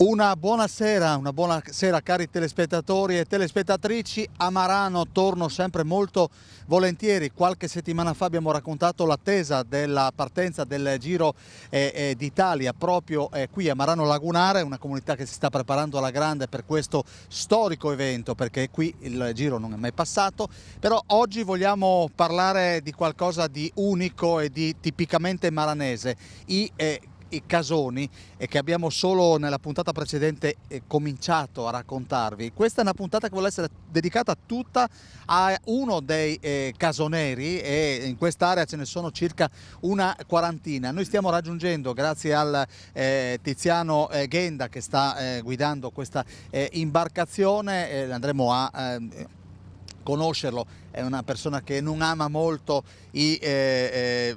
Una buona sera cari telespettatori e telespettatrici. A Marano torno sempre molto volentieri. Qualche settimana fa abbiamo raccontato l'attesa della partenza del Giro d'Italia proprio qui a Marano Lagunare, una comunità che si sta preparando alla grande per questo storico evento, perché qui il Giro non è mai passato. Però oggi vogliamo parlare di qualcosa di unico e di tipicamente maranese, i casoni, che abbiamo solo nella puntata precedente cominciato a raccontarvi. Questa è una puntata che vuole essere dedicata tutta a uno dei casoneri, e in quest'area ce ne sono circa una quarantina. Noi stiamo raggiungendo, grazie al Tiziano Ghenda che sta guidando questa imbarcazione, andremo a conoscerlo. È una persona che non ama molto le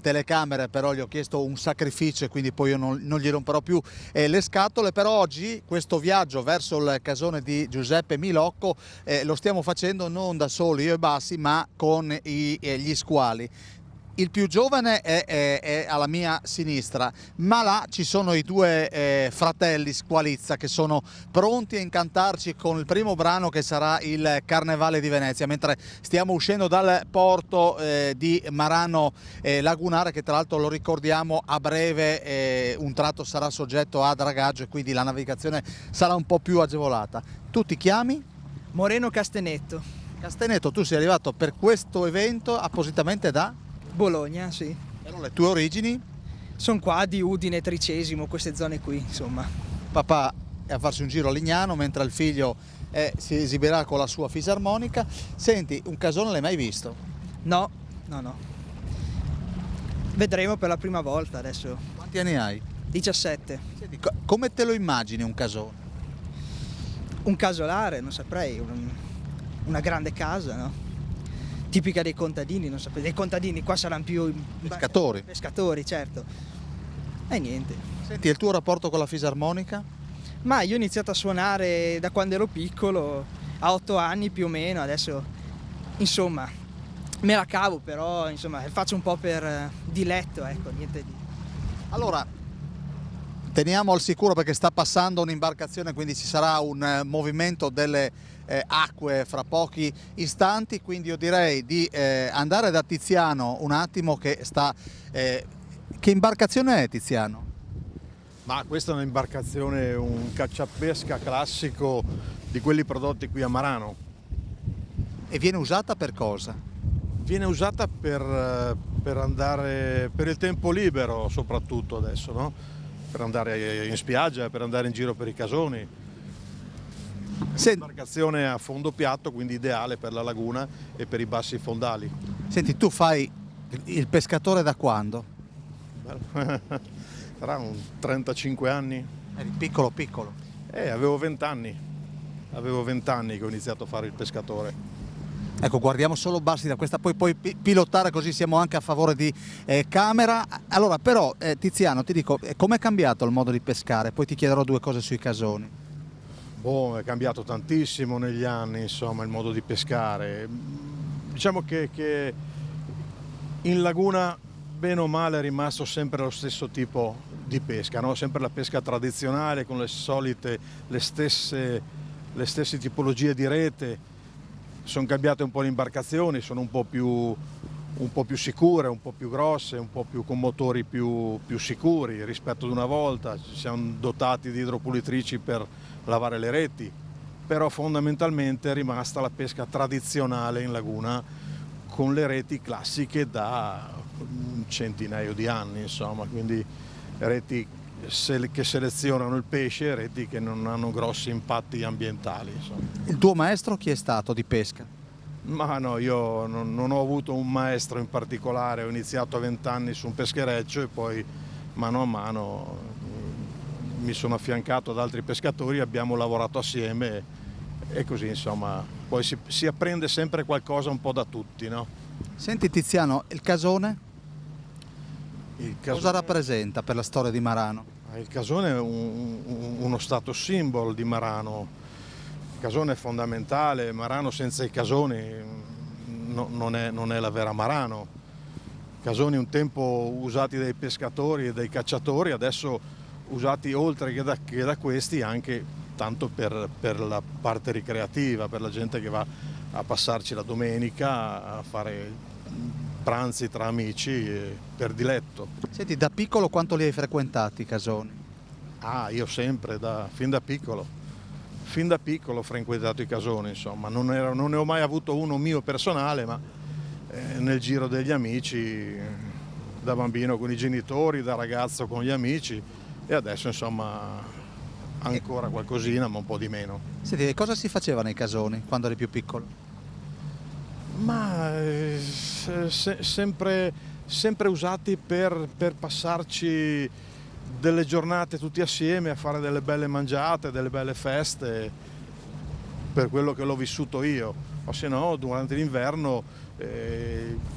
telecamere, però gli ho chiesto un sacrificio e quindi poi io non gli romperò più le scatole. Per oggi questo viaggio verso il casone di Giuseppe Milocco lo stiamo facendo non da soli, io e Bassi, ma con gli squali. Il più giovane è alla mia sinistra, ma là ci sono i due fratelli Squalizza che sono pronti a incantarci con il primo brano, che sarà il Carnevale di Venezia, mentre stiamo uscendo dal porto di Marano Lagunare, che tra l'altro, lo ricordiamo, a breve un tratto sarà soggetto a dragaggio e quindi la navigazione sarà un po' più agevolata. Tu ti chiami? Moreno Castenetto. Castenetto, tu sei arrivato per questo evento appositamente da? Bologna, sì. Erano le tue origini? Sono qua di Udine, Tricesimo, queste zone qui, insomma. Papà è a farsi un giro a Lignano, mentre il figlio si esibirà con la sua fisarmonica. Senti, un casone l'hai mai visto? No. Vedremo per la prima volta adesso. Quanti anni hai? 17. Senti, come te lo immagini un casone? Un casolare, non saprei, una grande casa, no? Tipica dei contadini, non saprei. Dei contadini qua saranno più pescatori. Pescatori, certo. E niente. Senti, il tuo rapporto con la fisarmonica? Ma io ho iniziato a suonare da quando ero piccolo, a 8 anni più o meno, adesso insomma me la cavo, però insomma faccio un po' per diletto, ecco, niente di... Allora, teniamo al sicuro perché sta passando un'imbarcazione, quindi ci sarà un movimento delle acque fra pochi istanti, quindi io direi di andare da Tiziano un attimo che sta... Che imbarcazione è, Tiziano? Ma questa è un'imbarcazione, un cacciapesca classico di quelli prodotti qui a Marano. E viene usata per cosa? Viene usata per andare, per il tempo libero soprattutto adesso, no? Per andare in spiaggia, per andare in giro per i casoni. Un'imbarcazione a fondo piatto, quindi ideale per la laguna e per i bassi fondali. Senti, tu fai il pescatore da quando? Sarà un 35 anni. Eri piccolo? Avevo 20 anni. Avevo 20 anni che ho iniziato a fare il pescatore. Ecco, guardiamo solo Bassi da questa, poi puoi pilotare, così siamo anche a favore di camera. Allora, però, Tiziano, ti dico, com'è cambiato il modo di pescare? Poi ti chiederò due cose sui casoni. È cambiato tantissimo negli anni, insomma, il modo di pescare. Diciamo che in laguna, bene o male, è rimasto sempre lo stesso tipo di pesca, no? Sempre la pesca tradizionale con le stesse tipologie di rete. Sono cambiate un po' le imbarcazioni, sono un po' più sicure, un po' più grosse, un po' più con motori più sicuri rispetto ad una volta. Ci siamo dotati di idropulitrici per lavare le reti, però fondamentalmente è rimasta la pesca tradizionale in laguna con le reti classiche da un centinaio di anni, insomma, quindi reti che selezionano il pesce, reti che non hanno grossi impatti ambientali, insomma. Il tuo maestro chi è stato di pesca? Ma no, io non ho avuto un maestro in particolare, ho iniziato a 20 anni su un peschereccio e poi mano a mano mi sono affiancato ad altri pescatori, abbiamo lavorato assieme e così, insomma, poi si apprende sempre qualcosa un po' da tutti, no? Senti, Tiziano, il casone? Cosa rappresenta per la storia di Marano? Il casone è uno status symbol di Marano. Il casone è fondamentale, Marano senza i casoni non è la vera Marano. Casoni un tempo usati dai pescatori e dai cacciatori, adesso usati oltre che da questi anche tanto per la parte ricreativa, per la gente che va a passarci la domenica, a fare pranzi tra amici per diletto. Senti, da piccolo quanto li hai frequentati i casoni? Ah, io sempre, fin da piccolo ho frequentato i casoni, insomma, non ne ho mai avuto uno mio personale, ma nel giro degli amici, da bambino con i genitori, da ragazzo con gli amici, e adesso insomma ancora qualcosina, ma un po' di meno. Senti, cosa si faceva nei casoni quando eri più piccolo? Ma sempre usati per passarci delle giornate tutti assieme a fare delle belle mangiate, delle belle feste, per quello che l'ho vissuto io. O se no, durante l'inverno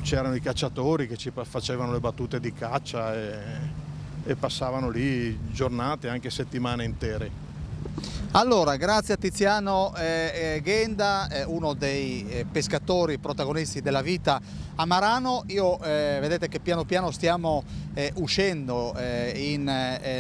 c'erano i cacciatori che ci facevano le battute di caccia e passavano lì giornate, anche settimane intere. Allora, grazie a Tiziano Ghenda, uno dei pescatori protagonisti della vita a Marano. Vedete che piano piano stiamo uscendo in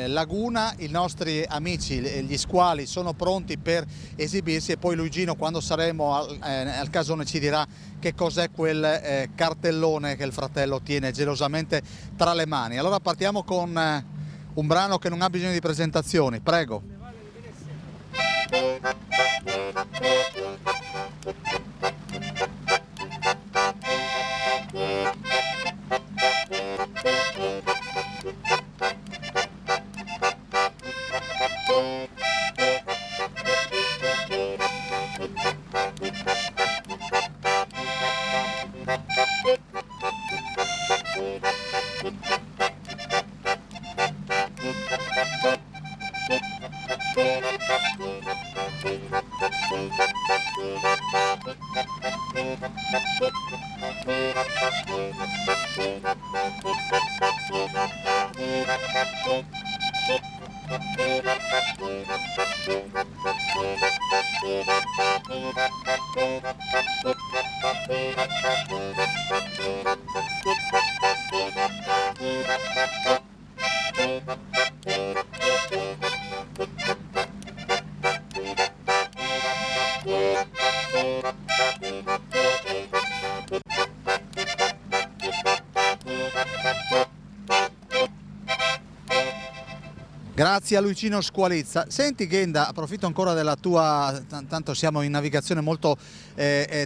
laguna. I nostri amici, gli squali, sono pronti per esibirsi, e poi Luigino, quando saremo al casone, ci dirà che cos'è quel cartellone che il fratello tiene gelosamente tra le mani. Allora partiamo con un brano che non ha bisogno di presentazioni, prego. Grazie a Luigino Squalizza. Senti Ghenda, approfitto ancora della tua, tanto siamo in navigazione molto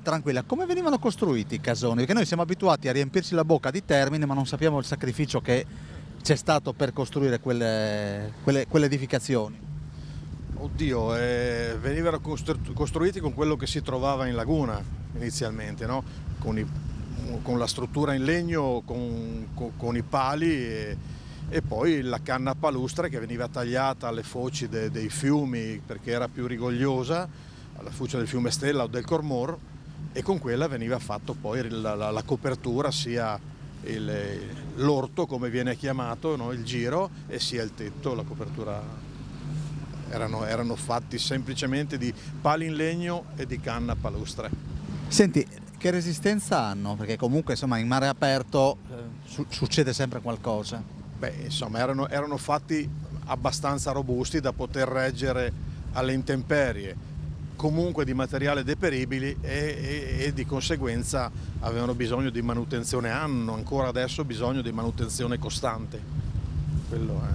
tranquilla, come venivano costruiti i casoni? Perché noi siamo abituati a riempirci la bocca di termini, ma non sappiamo il sacrificio che c'è stato per costruire quelle edificazioni. Oddio, venivano costruiti con quello che si trovava in laguna inizialmente, no? Con la struttura in legno, con i pali e poi la canna a palustre che veniva tagliata alle foci dei fiumi perché era più rigogliosa, alla foce del fiume Stella o del Cormor, e con quella veniva fatto poi la copertura, sia l'orto come viene chiamato, no? Il giro, e sia il tetto, la copertura. Erano fatti semplicemente di pali in legno e di canna a palustre. Senti, che resistenza hanno? Perché comunque insomma in mare aperto succede sempre qualcosa. Beh, insomma, erano fatti abbastanza robusti da poter reggere alle intemperie, comunque di materiale deperibili e di conseguenza avevano bisogno di manutenzione, hanno ancora adesso bisogno di manutenzione costante. Quello è.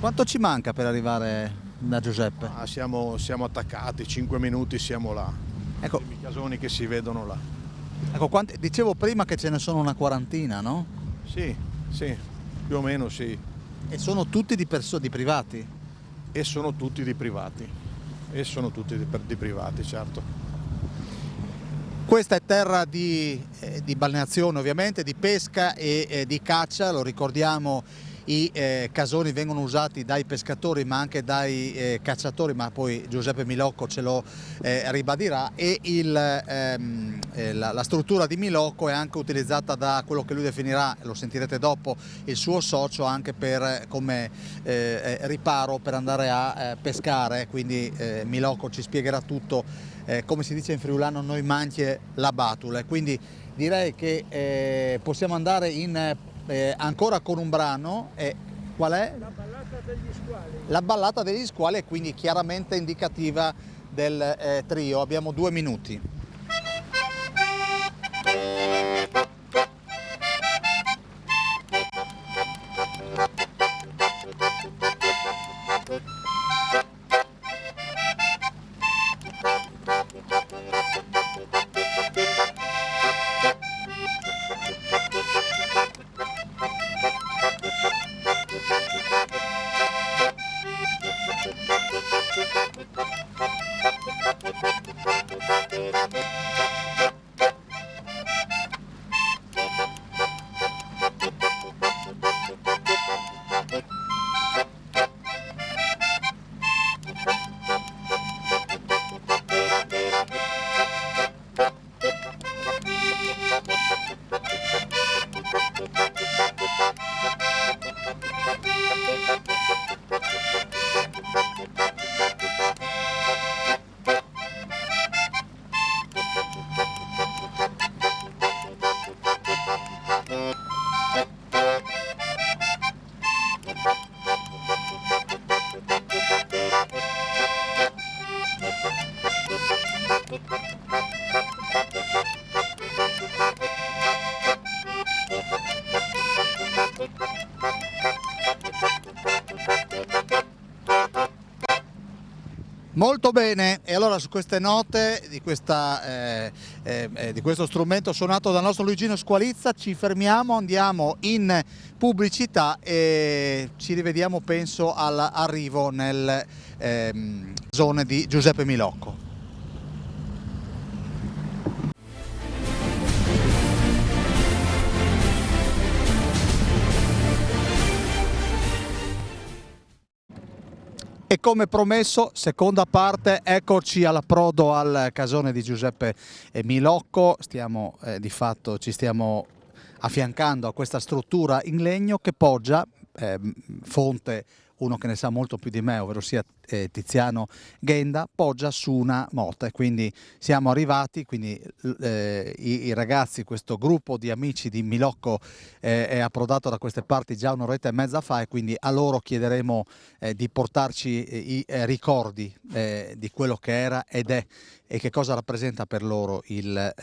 Quanto ci manca per arrivare da Giuseppe? Siamo attaccati, 5 minuti siamo là. Ecco, I casoni che si vedono là. ecco, dicevo prima che ce ne sono una quarantina, no? Sì, più o meno sì. E sono tutti di privati? E sono tutti di privati. Di privati, certo. Questa è terra di balneazione, ovviamente, di pesca e di caccia, lo ricordiamo. I casoni vengono usati dai pescatori ma anche dai cacciatori, ma poi Giuseppe Milocco ce lo ribadirà, e la struttura di Milocco è anche utilizzata da quello che lui definirà, lo sentirete dopo, il suo socio, anche come riparo per andare a pescare, quindi Milocco ci spiegherà tutto, come si dice in friulano, noi manchie la batule, quindi direi che possiamo andare ancora con un brano. Qual è? La ballata degli squali è quindi chiaramente indicativa del trio. Abbiamo 2 minuti. Molto bene, e allora su queste note di questo strumento suonato dal nostro Luigino Squalizza ci fermiamo, andiamo in pubblicità e ci rivediamo penso all'arrivo nelle zone di Giuseppe Milocco. E come promesso, seconda parte, eccoci all'approdo al casone di Giuseppe Milocco. Di fatto ci stiamo affiancando a questa struttura in legno che poggia, fonte uno che ne sa molto più di me, ovvero sia Tiziano Ghenda, poggia su una moto e quindi siamo arrivati, quindi i ragazzi, questo gruppo di amici di Milocco è approdato da queste parti già un'oretta e mezza fa e quindi a loro chiederemo di portarci i ricordi di quello che era ed è e che cosa rappresenta per loro il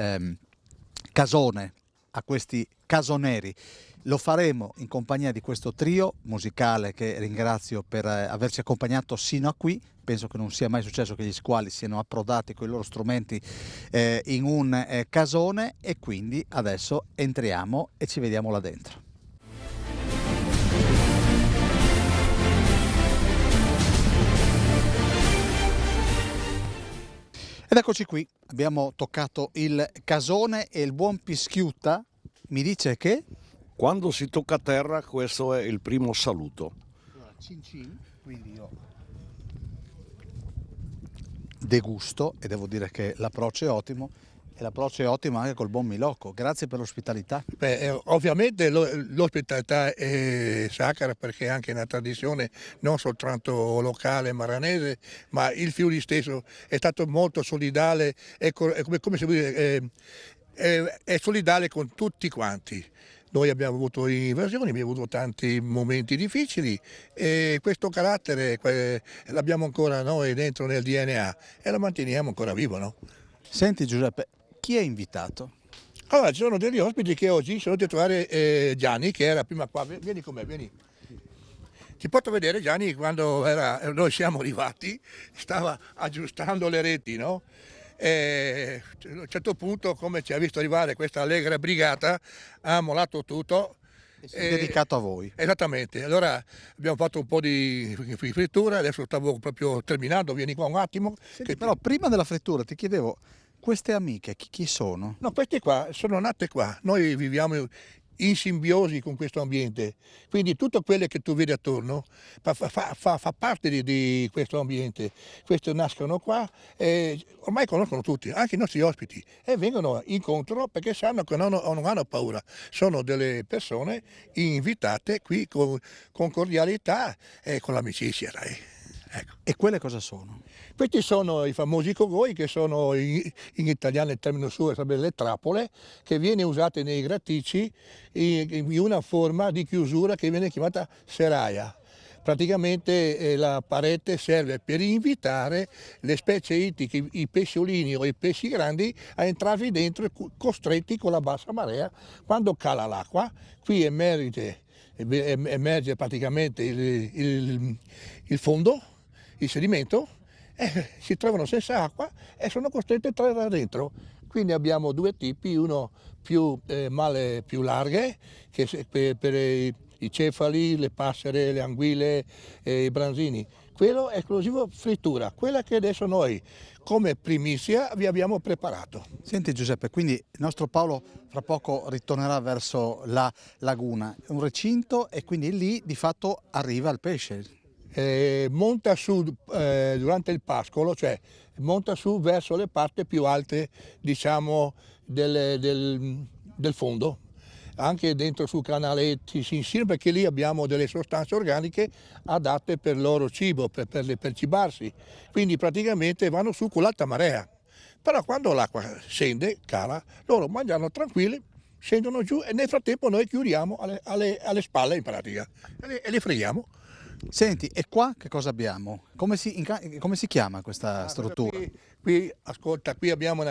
casone, a questi casoneri. Lo faremo in compagnia di questo trio musicale che ringrazio per averci accompagnato sino a qui. Penso che non sia mai successo che gli squali siano approdati con i loro strumenti in un casone e quindi adesso entriamo e ci vediamo là dentro. Ed eccoci qui, abbiamo toccato il casone e il buon Pischiutta mi dice che... Quando si tocca a terra questo è il primo saluto. Allora, cin cin, quindi io degusto e devo dire che l'approccio è ottimo e l'approccio è ottimo anche col buon Milocco. Grazie per l'ospitalità. Ovviamente l'ospitalità è sacra perché è anche una tradizione non soltanto locale maranese, ma il Friuli stesso è stato molto solidale, come si può dire, è solidale con tutti quanti. Noi abbiamo avuto inversioni, abbiamo avuto tanti momenti difficili e questo carattere l'abbiamo ancora noi dentro nel DNA e lo manteniamo ancora vivo, no? Senti Giuseppe, chi è invitato? Allora, ci sono degli ospiti che oggi sono venuti a trovare Gianni, che era prima qua. Vieni con me, vieni. Ti porto a vedere Gianni quando noi siamo arrivati, stava aggiustando le reti, no? E a un certo punto, come ci ha visto arrivare questa allegra brigata, ha mollato tutto. Dedicato a voi. Esattamente, allora abbiamo fatto un po' di frittura, adesso stavo proprio terminando, vieni qua un attimo. Senti, però prima della frittura ti chiedevo, queste amiche chi sono? No, queste qua sono nate qua, noi viviamo in simbiosi con questo ambiente, quindi tutto quello che tu vedi attorno fa parte di questo ambiente. Queste nascono qua e ormai conoscono tutti, anche i nostri ospiti, e vengono incontro perché sanno che non hanno paura, sono delle persone invitate qui con cordialità e con l'amicizia, dai. Ecco. E quelle cosa sono? Questi sono i famosi cogoi, che sono in italiano il termine suo sarebbe le trappole, che viene usate nei graticci in una forma di chiusura che viene chiamata seraia. praticamente la parete serve per invitare le specie ittiche, i pesciolini o i pesci grandi a entrarvi dentro costretti con la bassa marea. Quando cala l'acqua, qui emerge praticamente il fondo, il sedimento, si trovano senza acqua e sono costretti a entrare da dentro. Quindi abbiamo due tipi, uno più larghe, che per i cefali, le passere, le anguille, i branzini. Quello è esclusivo frittura, quella che adesso noi come primizia vi abbiamo preparato. Senti Giuseppe, quindi il nostro Paolo fra poco ritornerà verso la laguna, un recinto e quindi lì di fatto arriva il pesce. Monta su durante il pascolo, cioè monta su verso le parti più alte, diciamo, del fondo. Anche dentro sul canaletti si insieme, perché lì abbiamo delle sostanze organiche adatte per il loro cibo, per cibarsi. Quindi praticamente vanno su con l'alta marea. Però quando l'acqua scende, cala, loro mangiano tranquilli, scendono giù e nel frattempo noi chiudiamo alle spalle in pratica e li freghiamo. Senti, e qua che cosa abbiamo? Come si chiama questa struttura? Ascolta, qui abbiamo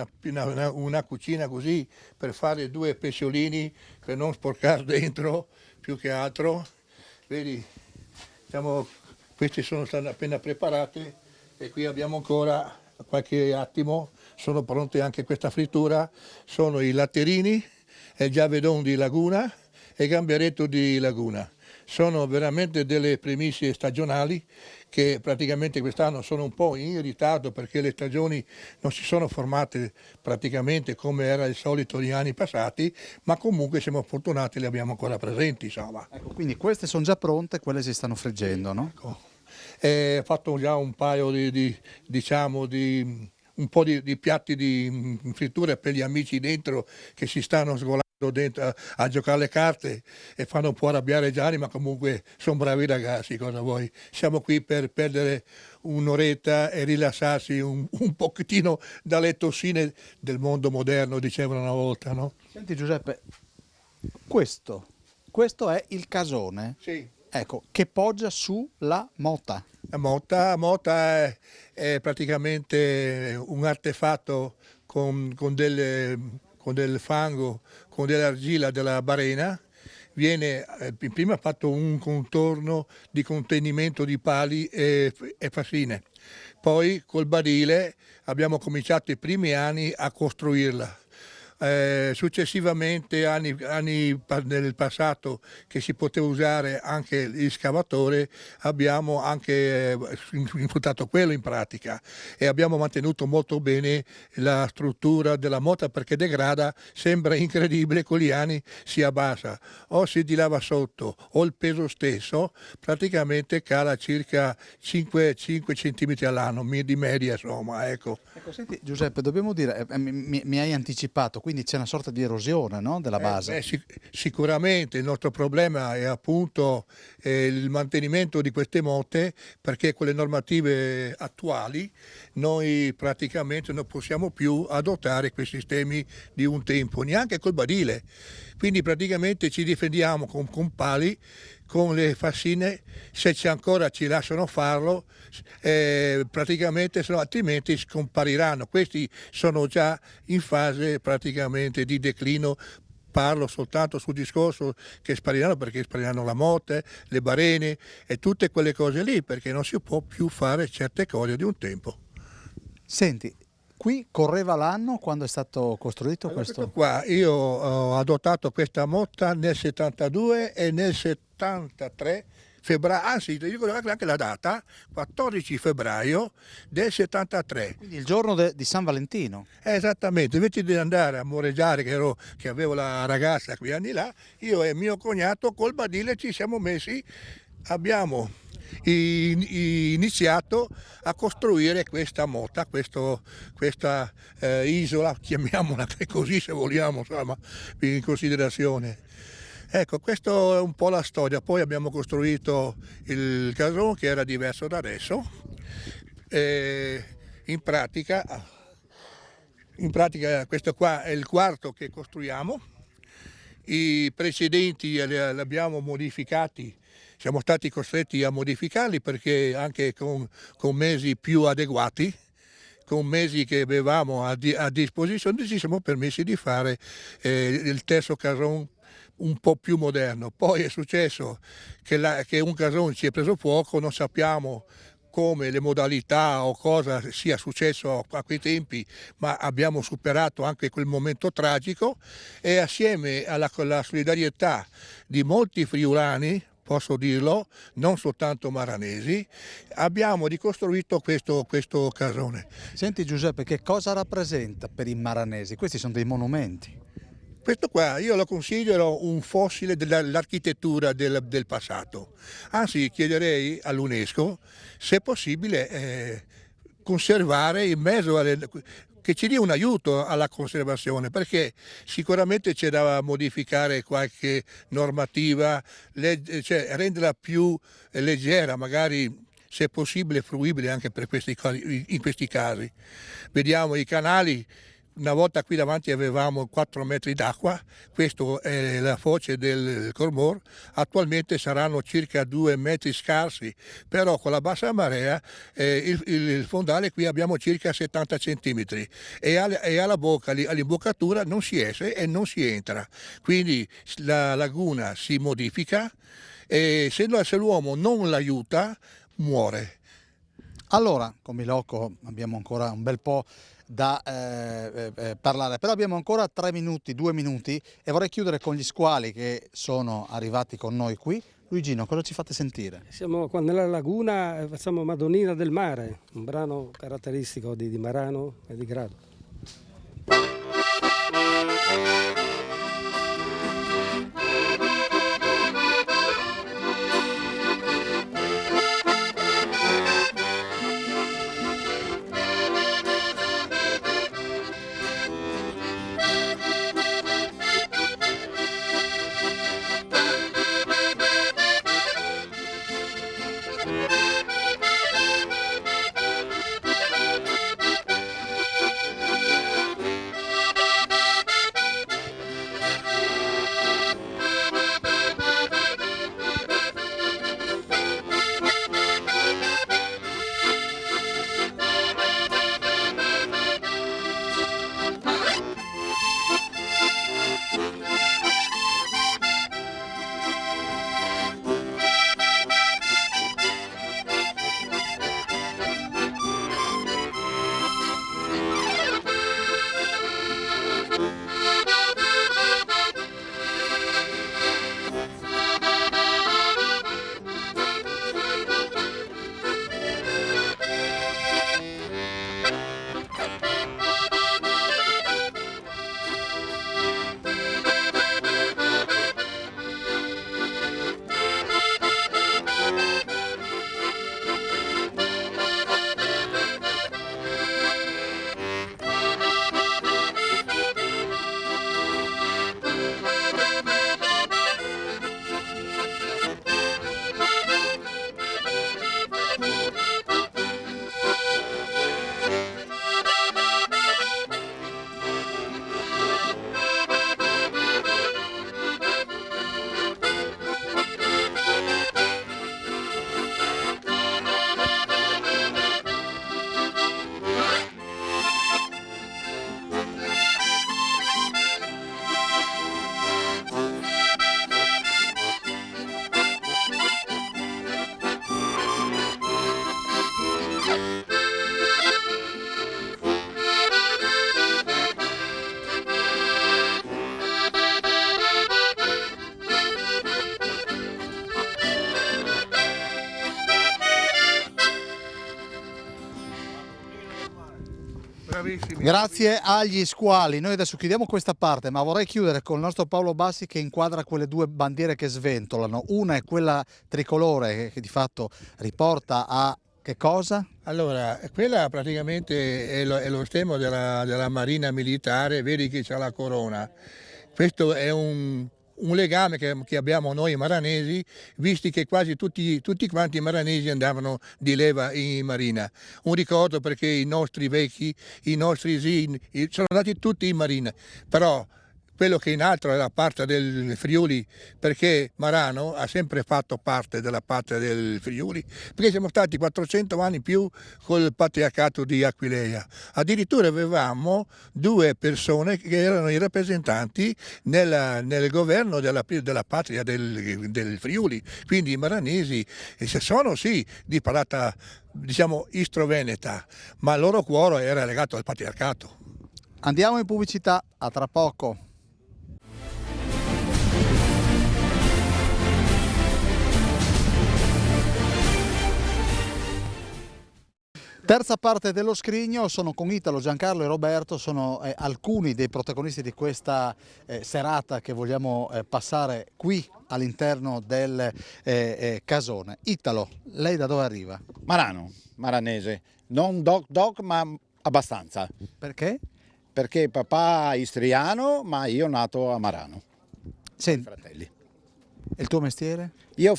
una cucina così per fare due pesciolini, per non sporcare dentro più che altro. Vedi, questi sono state appena preparate e qui abbiamo ancora qualche attimo, sono pronte anche questa frittura, sono i latterini, il giavedon di laguna e il gamberetto di laguna. Sono veramente delle primizie stagionali che praticamente quest'anno sono un po' in ritardo perché le stagioni non si sono formate praticamente come era il solito negli anni passati, ma comunque siamo fortunati, le abbiamo ancora presenti, insomma. Ecco, quindi queste sono già pronte, quelle si stanno friggendo, no? Ecco. Ho fatto già un paio un po' di piatti di frittura per gli amici dentro che si stanno sgolando dentro a giocare le carte e fanno un po' arrabbiare Gianni, ma comunque sono bravi ragazzi, cosa vuoi? Siamo qui per perdere un'oretta e rilassarsi un pochettino dalle tossine del mondo moderno, dicevano una volta, no? Senti Giuseppe, questo è il casone, Sì. ecco, che poggia sulla mota. La mota è praticamente un artefatto con del fango, con dell'argilla della barena. Viene prima fatto un contorno di contenimento di pali e fascine. Poi col badile abbiamo cominciato i primi anni a costruirla. Successivamente, nel passato, che si poteva usare anche l'escavatore, abbiamo anche sfruttato quello in pratica e abbiamo mantenuto molto bene la struttura della mota perché degrada, sembra incredibile, con gli anni si abbassa o si dilava sotto o il peso stesso praticamente cala circa 5 cm all'anno di media, insomma, ecco. Ecco, senti Giuseppe, dobbiamo dire, mi hai anticipato, quindi c'è una sorta di erosione, no, della base. Sicuramente il nostro problema è appunto il mantenimento di queste motte, perché con le normative attuali noi praticamente non possiamo più adottare questi sistemi di un tempo, neanche col badile. Quindi praticamente ci difendiamo con pali, con le fascine, se c'è ancora ci lasciano farlo, praticamente, altrimenti scompariranno. Questi sono già in fase praticamente di declino. Parlo soltanto sul discorso che spariranno, perché spariranno la motte, le barene e tutte quelle cose lì, perché non si può più fare certe cose di un tempo. Senti, qui correva l'anno quando è stato costruito Allora, questo? qua io ho adottato questa motta nel 72 e nel 73 febbraio, anzi ti dico anche la data, 14 febbraio del 73. Quindi il giorno di San Valentino. Esattamente, invece di andare a moreggiare che avevo la ragazza quei anni là, io e mio cognato col badile ci siamo messi, abbiamo iniziato a costruire questa motta, questa isola, chiamiamola così se vogliamo, insomma, in considerazione. Ecco, questa è un po' la storia. Poi abbiamo costruito il cason, che era diverso da adesso. In pratica questo qua è il quarto che costruiamo. I precedenti li abbiamo modificati, siamo stati costretti a modificarli perché anche con mezzi più adeguati, con mezzi che avevamo a disposizione, ci siamo permessi di fare il terzo cason un po' più moderno. Poi è successo che un cason si è preso fuoco, non sappiamo come le modalità o cosa sia successo a quei tempi, ma abbiamo superato anche quel momento tragico e assieme alla solidarietà di molti friulani, posso dirlo, non soltanto maranesi, abbiamo ricostruito questo casone. Senti Giuseppe, che cosa rappresenta per i maranesi? Questi sono dei monumenti. Questo qua io lo considero un fossile dell'architettura del passato, anzi chiederei all'UNESCO se è possibile conservare in mezzo che ci dia un aiuto alla conservazione, perché sicuramente c'è da modificare qualche normativa, cioè renderla più leggera, magari se possibile fruibile anche per in questi casi. Vediamo i canali. Una volta qui davanti avevamo 4 metri d'acqua, questa è la foce del Cormor, attualmente saranno circa 2 metri scarsi, però con la bassa marea il fondale qui abbiamo circa 70 centimetri e alla bocca, all'imboccatura non si esce e non si entra, quindi la laguna si modifica e se l'uomo non l'aiuta muore. Allora, con Milocco abbiamo ancora un bel po' da parlare, però abbiamo ancora 2 minuti e vorrei chiudere con gli squali che sono arrivati con noi qui. Luigino, cosa ci fate sentire? Siamo qua nella laguna e facciamo Madonnina del Mare, un brano caratteristico di Marano e di Grado. Bravissimi. Grazie agli squali. Noi adesso chiudiamo questa parte, ma vorrei chiudere con il nostro Paolo Bassi che inquadra quelle 2 bandiere che sventolano. Una è quella tricolore che di fatto riporta a che cosa? Allora, quella praticamente è lo stemma della Marina Militare, vedi che c'è la corona. Questo è un legame che abbiamo noi maranesi, visti che quasi tutti quanti i maranesi andavano di leva in marina. Un ricordo perché i nostri vecchi, i nostri zii, sono andati tutti in marina, però quello che in alto è la parte del Friuli, perché Marano ha sempre fatto parte della parte del Friuli, perché siamo stati 400 anni più col patriarcato di Aquileia. Addirittura avevamo 2 persone che erano i rappresentanti nel governo della patria del Friuli, quindi i maranesi sono sì di parlata, diciamo, istro-veneta, ma il loro cuore era legato al patriarcato. Andiamo in pubblicità, a tra poco. Terza parte dello scrigno, sono con Italo, Giancarlo e Roberto, sono alcuni dei protagonisti di questa serata che vogliamo passare qui all'interno del casone. Italo, lei da dove arriva? Marano, maranese, non doc ma abbastanza, Perché? perché papà è istriano ma io nato a Marano, Senti, fratelli. e il tuo mestiere? Io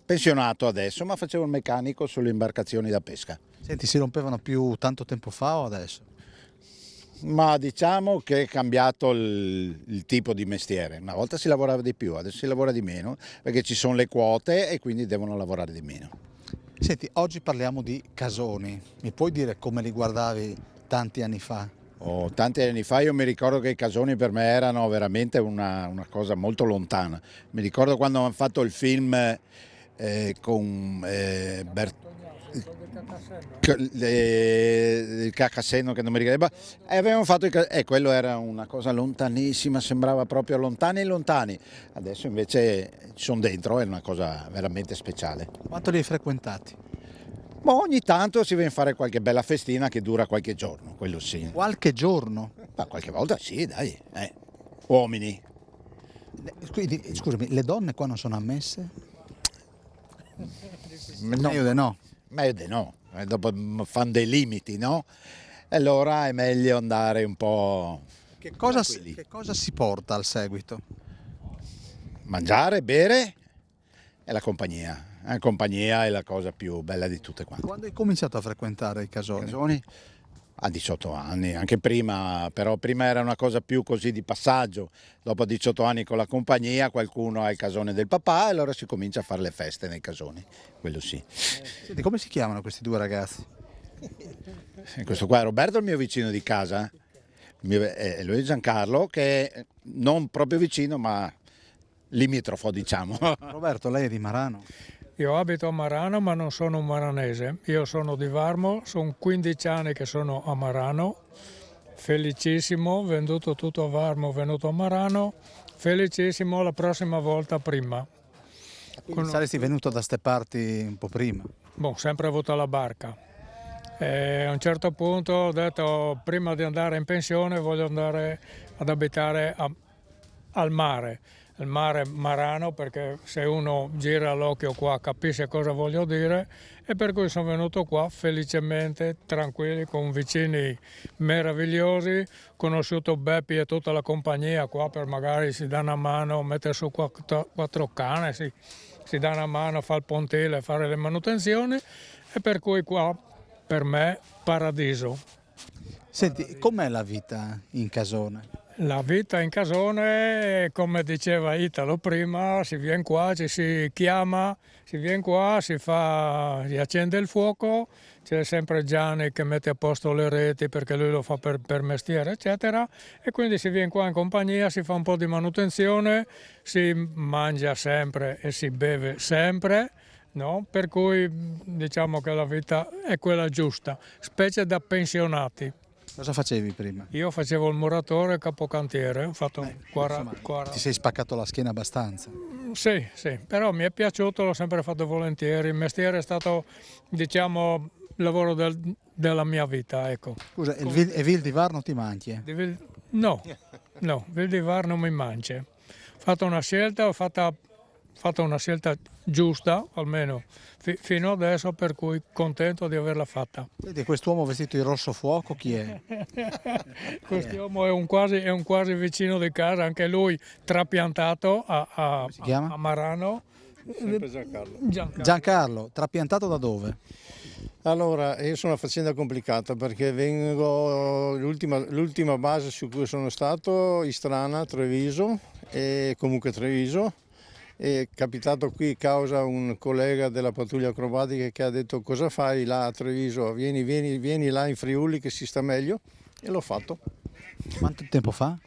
pensionato adesso ma facevo il meccanico sulle imbarcazioni da pesca. Senti, si rompevano più tanto tempo fa o adesso? Ma diciamo che è cambiato il tipo di mestiere, una volta si lavorava di più, adesso si lavora di meno perché ci sono le quote e quindi devono lavorare di meno. Senti, oggi parliamo di casoni, mi puoi dire come li guardavi tanti anni fa? Tanti anni fa io mi ricordo che i casoni per me erano veramente una cosa molto lontana. Mi ricordo quando hanno fatto il film con il Cacassenno, che non mi ricordo, e avevamo fatto quello era una cosa lontanissima, sembrava proprio lontani. Adesso invece ci sono dentro, è una cosa veramente speciale. Quanto li hai frequentati? Ma ogni tanto si viene a fare qualche bella festina che dura qualche giorno, quello sì. Qualche giorno? Ma qualche volta sì, dai. Uomini. Quindi, scusami, le donne qua non sono ammesse? No, Meglio di no. meglio di no. Dopo fanno dei limiti, no? E allora è meglio andare un po'. Che cosa tranquilli. si porta al seguito? Mangiare, bere e la compagnia. La compagnia è la cosa più bella di tutte quante. Quando hai cominciato a frequentare i casoni? Casoni? A 18 anni, anche prima, però prima era una cosa più così di passaggio. Dopo 18 anni con la compagnia qualcuno ha il casone del papà e allora si comincia a fare le feste nei casoni, quello sì. Senti, come si chiamano questi 2 ragazzi? E questo qua è Roberto, il mio vicino di casa, e lui è Giancarlo, che è non proprio vicino ma limitrofo, diciamo. Roberto, lei è di Marano. Io abito a Marano ma non sono un maranese, io sono di Varmo, sono 15 anni che sono a Marano, felicissimo, venduto tutto a Varmo, venuto a Marano, felicissimo la prossima volta prima. Quindi saresti venuto da ste parti un po' prima. Boh, sempre avuto la barca. E a un certo punto ho detto prima di andare in pensione voglio andare ad abitare al mare. Il mare Marano, perché se uno gira l'occhio qua capisce cosa voglio dire, e per cui sono venuto qua felicemente, tranquilli, con vicini meravigliosi, conosciuto Beppi e tutta la compagnia qua per magari si dà una mano, mettere su 4 cane, si dà una mano, fa il pontile, fare le manutenzioni, e per cui qua per me paradiso. Senti, com'è la vita in casone? La vita in casone, come diceva Italo prima, si viene qua, ci si chiama, si viene qua, si accende il fuoco, c'è sempre Gianni che mette a posto le reti perché lui lo fa per mestiere, eccetera, e quindi si viene qua in compagnia, si fa un po' di manutenzione, si mangia sempre e si beve sempre, no? Per cui diciamo che la vita è quella giusta, specie da pensionati. Cosa facevi prima? Io facevo il muratore e capocantiere, ho fatto Insomma, 40. ti sei spaccato la schiena abbastanza. Sì, però mi è piaciuto, l'ho sempre fatto volentieri, il mestiere è stato, diciamo, il lavoro della mia vita, ecco. Scusa, e Vil di Var non ti manchi? No, Vil di Var non mi mangia. Ho fatto una scelta, ho fatto una scelta giusta, almeno fino adesso, per cui contento di averla fatta. Senti, quest'uomo vestito di rosso fuoco chi è? Quest'uomo è un quasi vicino di casa, anche lui trapiantato a chiama? Marano. Sempre Giancarlo. Giancarlo, trapiantato da dove? Allora, io sono una faccenda complicata perché l'ultima base su cui sono stato, Istrana, Treviso, e comunque Treviso, è capitato qui causa un collega della pattuglia acrobatica che ha detto cosa fai là a Treviso, vieni là in Friuli che si sta meglio, e l'ho fatto. Quanto tempo fa?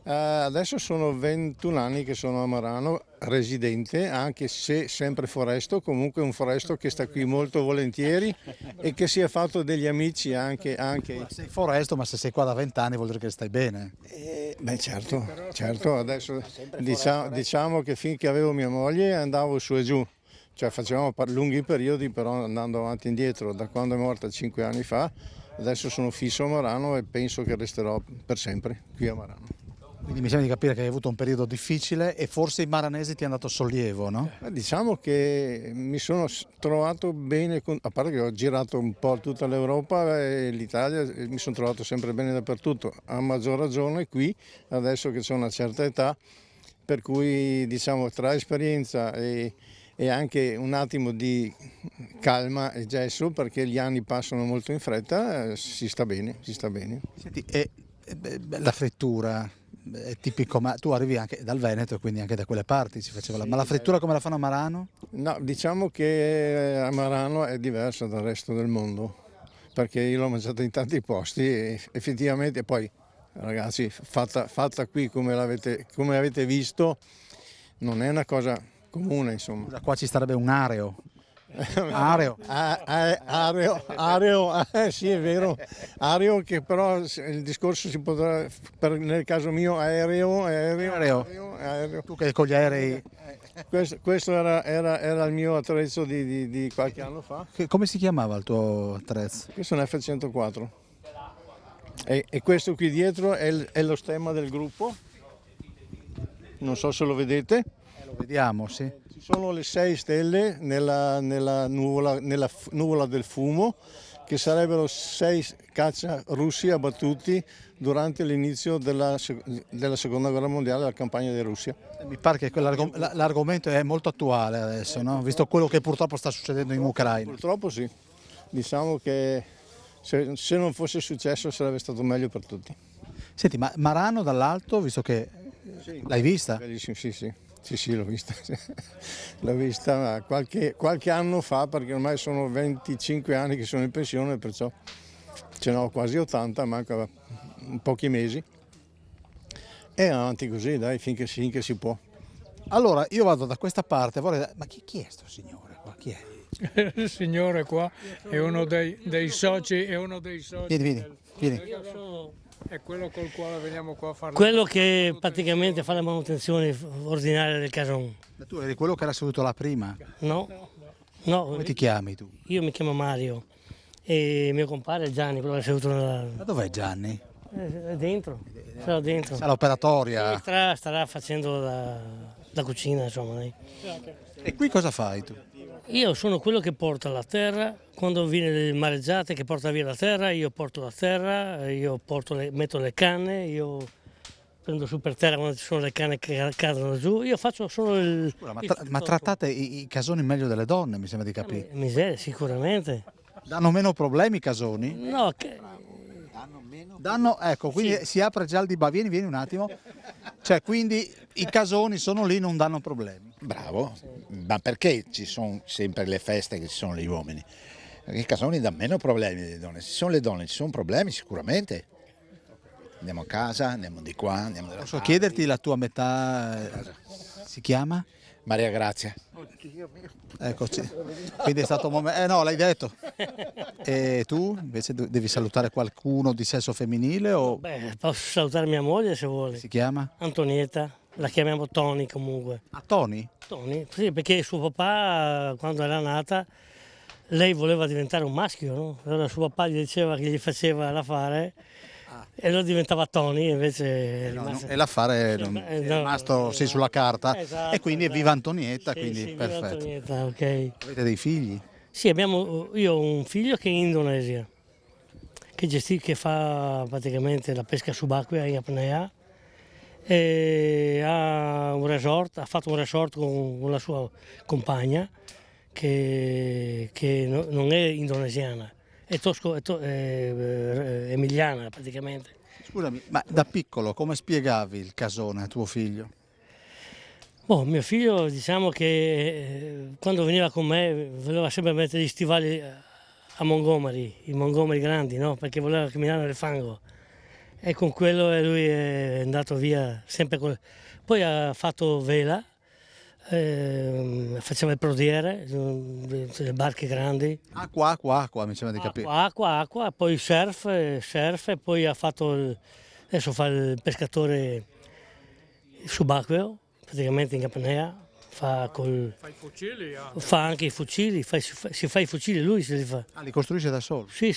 Adesso sono 21 anni che sono a Marano, residente, anche se sempre foresto, comunque un foresto che sta qui molto volentieri e che si è fatto degli amici anche. Sei foresto, ma se sei qua da 20 anni vuol dire che stai bene. Beh certo, adesso diciamo che finché avevo mia moglie andavo su e giù, cioè facevamo lunghi periodi però andando avanti e indietro, da quando è morta 5 anni fa, adesso sono fisso a Marano e penso che resterò per sempre qui a Marano. Quindi mi sembra di capire che hai avuto un periodo difficile e forse i maranesi ti hanno dato sollievo, no? Diciamo che mi sono trovato bene, a parte che ho girato un po' tutta l'Europa e l'Italia, e mi sono trovato sempre bene dappertutto, a maggior ragione qui, adesso che ho una certa età, per cui diciamo tra esperienza e anche un attimo di calma e gesso, perché gli anni passano molto in fretta, si sta bene. Senti, la frittura è tipico, ma tu arrivi anche dal Veneto e quindi anche da quelle parti si faceva ma la frittura come la fanno a Marano? No, diciamo che a Marano è diversa dal resto del mondo, perché io l'ho mangiata in tanti posti e effettivamente poi, ragazzi, fatta qui come avete visto, non è una cosa comune, insomma. Da qua ci starebbe un areo. Areo, sì è vero, areo che però il discorso si potrà, nel caso mio aereo. Tu che con gli aerei... Questo era il mio attrezzo di qualche anno fa. Come si chiamava il tuo attrezzo? Questo è un F-104 e questo qui dietro è lo stemma del gruppo, non so se lo vedete. Lo vediamo, sì. Ci sono le 6 stelle nella nuvola del fumo, che sarebbero 6 caccia russi abbattuti durante l'inizio della seconda guerra mondiale, della campagna di Russia. Mi pare che l'argomento è molto attuale adesso, no? Visto quello che purtroppo sta succedendo in Ucraina. Purtroppo sì, diciamo che se non fosse successo sarebbe stato meglio per tutti. Senti, ma Marano dall'alto, visto che l'hai vista? Bellissimo, sì, l'ho vista. L'ho vista qualche anno fa, perché ormai sono 25 anni che sono in pensione, perciò ce n'ho quasi 80, manca pochi mesi. E avanti così, dai, finché si può. Allora, io vado da questa parte, ma chi è sto signore qua? Chi è? Il signore qua è uno dei soci, Vieni. È quello col quale veniamo qua a fare. Quello che praticamente fa la manutenzione ordinaria del casone. Ma tu eri quello che era seduto là prima? No, Come ti chiami tu? io mi chiamo Mario e mio compare è Gianni, quello che è seduto Ma dov'è Gianni? è dentro, sarà dentro. Sarà operatoria. Sì, starà facendo la cucina, insomma. Dai. E qui cosa fai tu? Io sono quello che porta la terra, quando viene le mareggiate che porta via la terra, io porto la terra, metto le canne, io prendo su per terra quando ci sono le canne che cadono giù, io faccio solo il... Ma trattate i casoni meglio delle donne, mi sembra di capire. Miseria, sicuramente. Danno meno problemi i casoni? No, Ecco, quindi sì. Si apre già il dibattito, vieni un attimo. Cioè, quindi i casoni sono lì, non danno problemi. Bravo, ma perché ci sono sempre le feste che ci sono gli uomini? Perché i casoni danno meno problemi delle donne. Se ci sono le donne ci sono problemi sicuramente. Andiamo a casa, andiamo di qua, andiamo da Posso chiederti la tua metà? Si chiama? Maria Grazia. Eccoci. Quindi è stato un momento... no, l'hai detto. E tu invece devi salutare qualcuno di sesso femminile o... Beh, posso salutare mia moglie se vuole. Si chiama? Antonietta, la chiamiamo Tony comunque. Ah, Tony? Tony, sì, perché suo papà quando era nata lei voleva diventare un maschio, no? Allora suo papà gli diceva che gli faceva l'affare e allora diventava Tony, invece è rimasto... E l'affare è rimasto sì, sulla carta, esatto, e quindi esatto. è viva Antonietta, Sì, quindi sì, perfetto. viva Antonietta, ok. Avete dei figli? Sì, io ho un figlio che è in Indonesia, che fa praticamente la pesca subacquea in apnea, e ha fatto un resort con la sua compagna, che non è indonesiana, è emiliana praticamente. Scusami, ma da piccolo come spiegavi il casone a tuo figlio? Boh, mio figlio diciamo che quando veniva con me voleva sempre mettere gli stivali a Montgomery, i Montgomery grandi, no? Perché voleva camminare nel fango. E con quello lui è andato via sempre Poi ha fatto vela, faceva il prodiere, le barche grandi. Acqua, mi sembra di capire. Acqua, poi surf, e poi ha fatto, adesso fa il pescatore subacqueo, praticamente in apnea, fa Fai fucili anche. fa anche i fucili, si fa i fucili, lui se li fa. Ah, li costruisce da solo. Sì,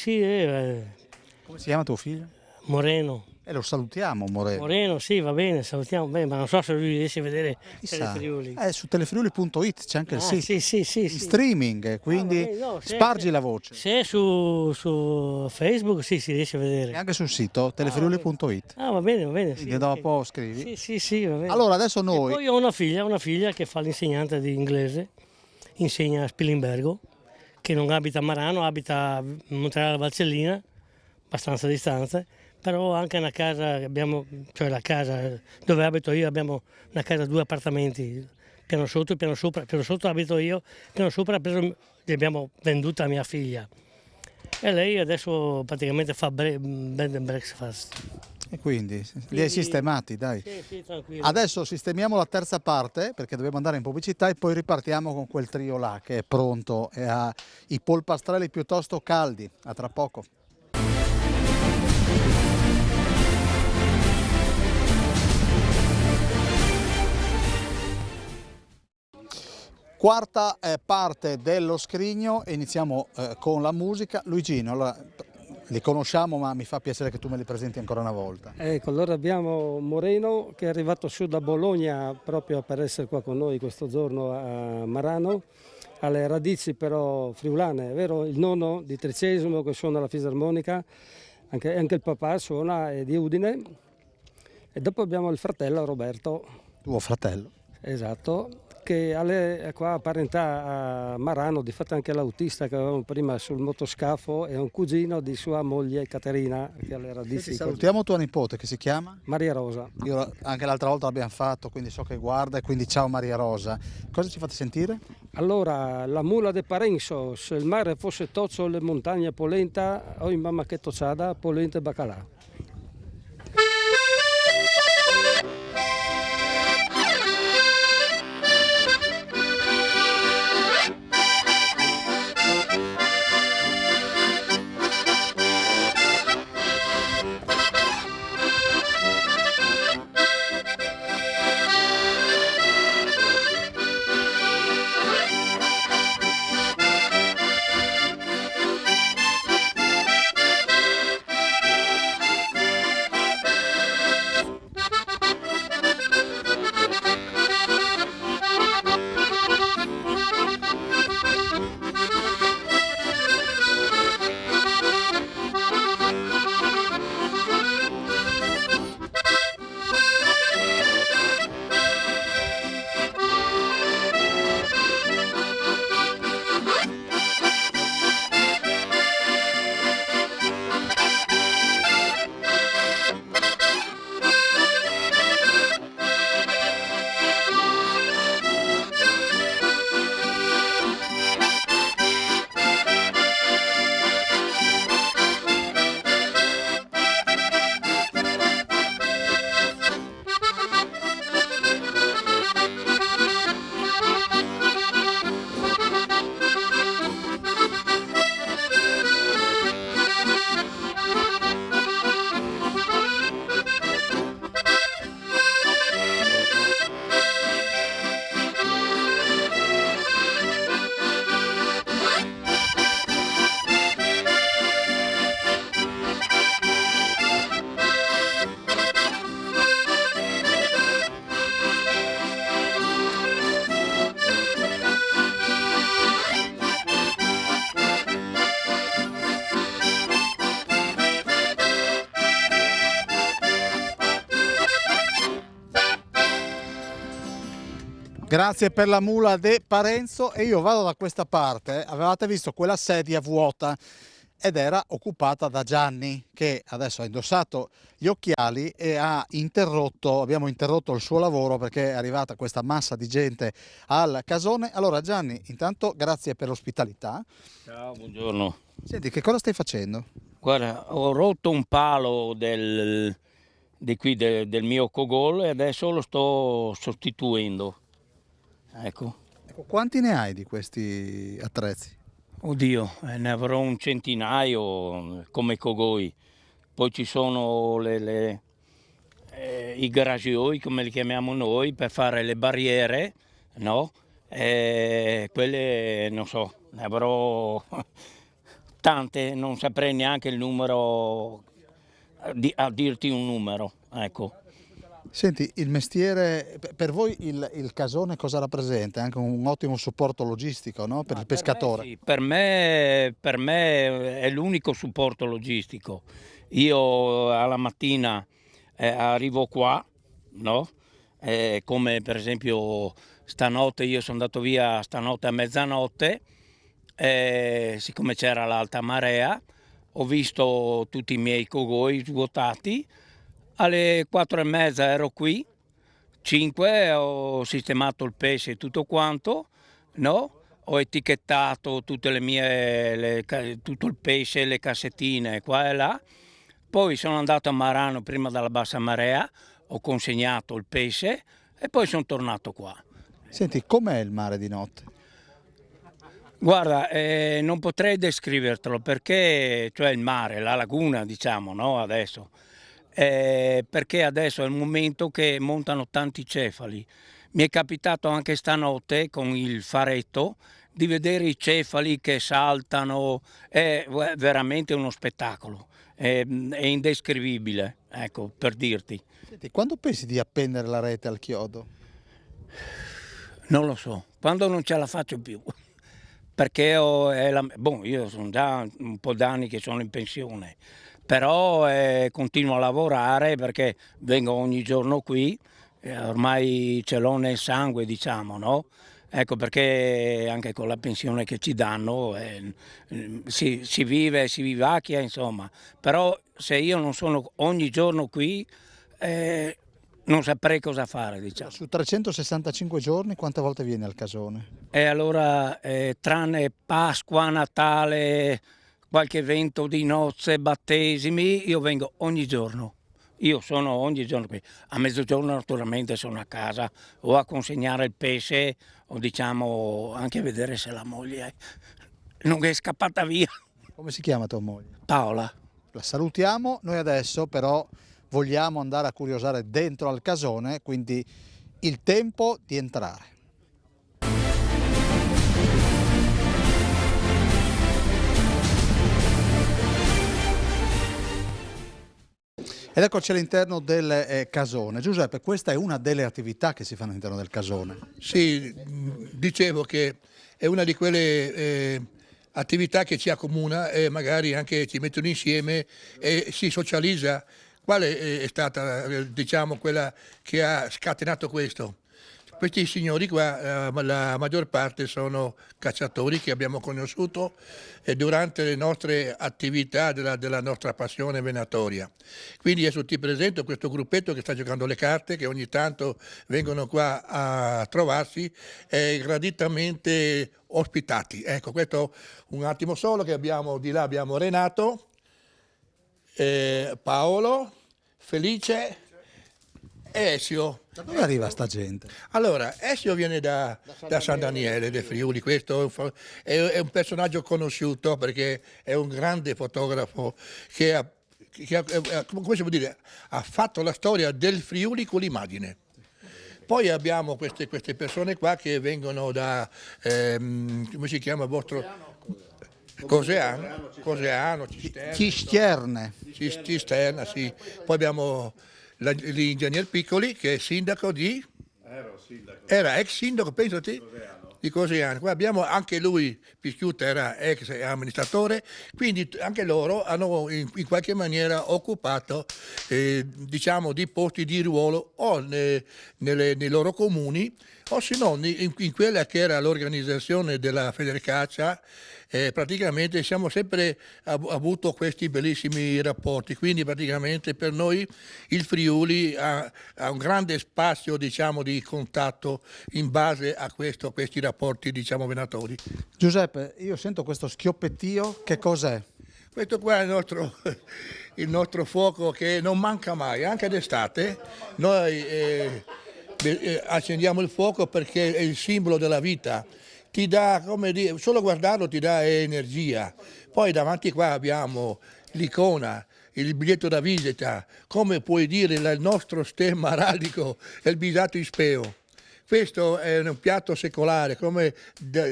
Come si chiama tuo figlio? Moreno. Lo salutiamo, Moreno. Moreno, sì, va bene, salutiamo bene, ma non so se lui riesce a vedere Chissà. Telefriuli. Su telefriuli.it c'è anche il sito. Sì. In streaming, quindi spargi la voce. Se è su Facebook, sì, si riesce a vedere. E anche sul sito telefriuli.it. Ah, va bene, Quindi sì. dopo scrivi. Sì, va bene. Allora adesso E noi... poi ho una figlia che fa l'insegnante di inglese, insegna a Spilimbergo, che non abita a Marano, abita a Montereale Valcellina, abbastanza distanza, però anche una casa che abbiamo, cioè la casa dove abito io, abbiamo una casa, 2 appartamenti, piano sotto e piano sopra. Piano sotto abito io, piano sopra li abbiamo venduta a mia figlia. E lei adesso praticamente fa bed and breakfast. E quindi li hai sistemati, dai. Sì, tranquillo. Adesso sistemiamo la terza parte perché dobbiamo andare in pubblicità e poi ripartiamo con quel trio là che è pronto e ha i polpastrelli piuttosto caldi. A tra poco. Quarta parte dello scrigno e iniziamo con la musica. Luigino, allora, li conosciamo ma mi fa piacere che tu me li presenti ancora una volta. Ecco, allora abbiamo Moreno che è arrivato su da Bologna proprio per essere qua con noi questo giorno a Marano, alle radici però friulane, è vero? Il nonno di Tricesimo che suona la fisarmonica, anche il papà suona, è di Udine, e dopo abbiamo il fratello Roberto. Tuo fratello? Esatto, che è qua a parentà a Marano, di fatto anche l'autista che avevamo prima sul motoscafo è un cugino di sua moglie Caterina, che ha le radici. Salutiamo tua nipote che si chiama? Maria Rosa. Io anche l'altra volta l'abbiamo fatto, quindi so che guarda, e quindi ciao Maria Rosa. Cosa ci fate sentire? Allora, la mula de Parenzo, se il mare fosse tozzo, le montagne polenta, oi mamma che tozzada, polenta e baccalà. Grazie per la mula de Parenzo e io vado da questa parte. Avevate visto quella sedia vuota ed era occupata da Gianni, che adesso ha indossato gli occhiali e abbiamo interrotto il suo lavoro perché è arrivata questa massa di gente al casone. Allora Gianni, intanto grazie per l'ospitalità. Ciao, buongiorno. Senti, che cosa stai facendo? Guarda, ho rotto un palo del mio cogol e adesso lo sto sostituendo. Ecco. Quanti ne hai di questi attrezzi? Oddio, ne avrò un centinaio come cogoi. Poi ci sono i garagioi, come li chiamiamo noi, per fare le barriere, no? Quelle, non so, ne avrò tante, non saprei neanche il numero, a dirti un numero, ecco. Senti, il mestiere, per voi il casone cosa rappresenta? È anche un ottimo supporto logistico, no? Per il pescatore. Sì, per me è l'unico supporto logistico. Io alla mattina arrivo qua, no? Come per esempio stanotte, io sono andato via stanotte a mezzanotte, siccome c'era l'alta marea, ho visto tutti i miei cogoi svuotati. Alle 4:30 ero qui, 5 ho sistemato il pesce e tutto quanto, no? Ho etichettato tutte tutto il pesce, le cassettine qua e là. Poi sono andato a Marano prima dalla bassa marea, ho consegnato il pesce e poi sono tornato qua. Senti, com'è il mare di notte? Guarda, non potrei descrivertelo perché, cioè il mare, la laguna diciamo, no? Adesso. Perché adesso è il momento che montano tanti cefali. Mi è capitato anche stanotte con il faretto di vedere i cefali che saltano, è veramente uno spettacolo, è indescrivibile, ecco, per dirti. Senti, quando pensi di appendere la rete al chiodo? Non lo so, quando non ce la faccio più, perché io sono già un po' d'anni che sono in pensione, però continuo a lavorare perché vengo ogni giorno qui, ormai ce l'ho nel sangue diciamo, no? Ecco perché anche con la pensione che ci danno si vive, si vivacchia insomma, però se io non sono ogni giorno qui non saprei cosa fare diciamo. Su 365 giorni quante volte vieni al casone? E allora tranne Pasqua, Natale, qualche evento di nozze, battesimi, io vengo ogni giorno. Io sono ogni giorno qui. A mezzogiorno naturalmente sono a casa o a consegnare il pesce o diciamo anche a vedere se la moglie non è scappata via. Come si chiama tua moglie? Paola. La salutiamo, noi adesso però vogliamo andare a curiosare dentro al casone, quindi il tempo di entrare. Ed eccoci all'interno del casone. Giuseppe, questa è una delle attività che si fanno all'interno del casone. Sì, dicevo che è una di quelle attività che ci accomuna e magari anche ci mettono insieme e si socializza. Qual è stata, diciamo, quella che ha scatenato questo? Questi signori qua, la maggior parte sono cacciatori che abbiamo conosciuto durante le nostre attività della nostra passione venatoria. Quindi adesso ti presento questo gruppetto che sta giocando le carte, che ogni tanto vengono qua a trovarsi graditamente ospitati. Ecco, questo un attimo solo che abbiamo, di là abbiamo Renato, Paolo, Felice e Ezio. Da dove arriva sta gente? Allora, Ezio viene da San Daniele del Friuli, questo è un personaggio conosciuto perché è un grande fotografo che come si può dire, ha fatto la storia del Friuli con l'immagine. Poi abbiamo queste persone qua che vengono da, come si chiama il vostro? Coseano, Cistierne. Cisterna, sì. Poi abbiamo l'ingegner Piccoli che è sindaco di Era ex sindaco, penso te, di Cosiano. Qua abbiamo anche lui, Pischiutta era ex amministratore, quindi anche loro hanno in qualche maniera occupato diciamo di posti di ruolo o nei loro comuni o se no in quella che era l'organizzazione della Federcaccia. Praticamente siamo sempre avuto questi bellissimi rapporti, quindi praticamente per noi il Friuli ha un grande spazio diciamo, di contatto in base a questi rapporti diciamo, venatori. Giuseppe, io sento questo schioppettio, che cos'è? Questo qua è il nostro fuoco che non manca mai, anche d'estate noi accendiamo il fuoco perché è il simbolo della vita. Ti dà, come dire, solo guardarlo ti dà energia. Poi davanti qua abbiamo l'icona, il biglietto da visita, come puoi dire il nostro stemma araldico è il bisato ispeo. Questo è un piatto secolare, come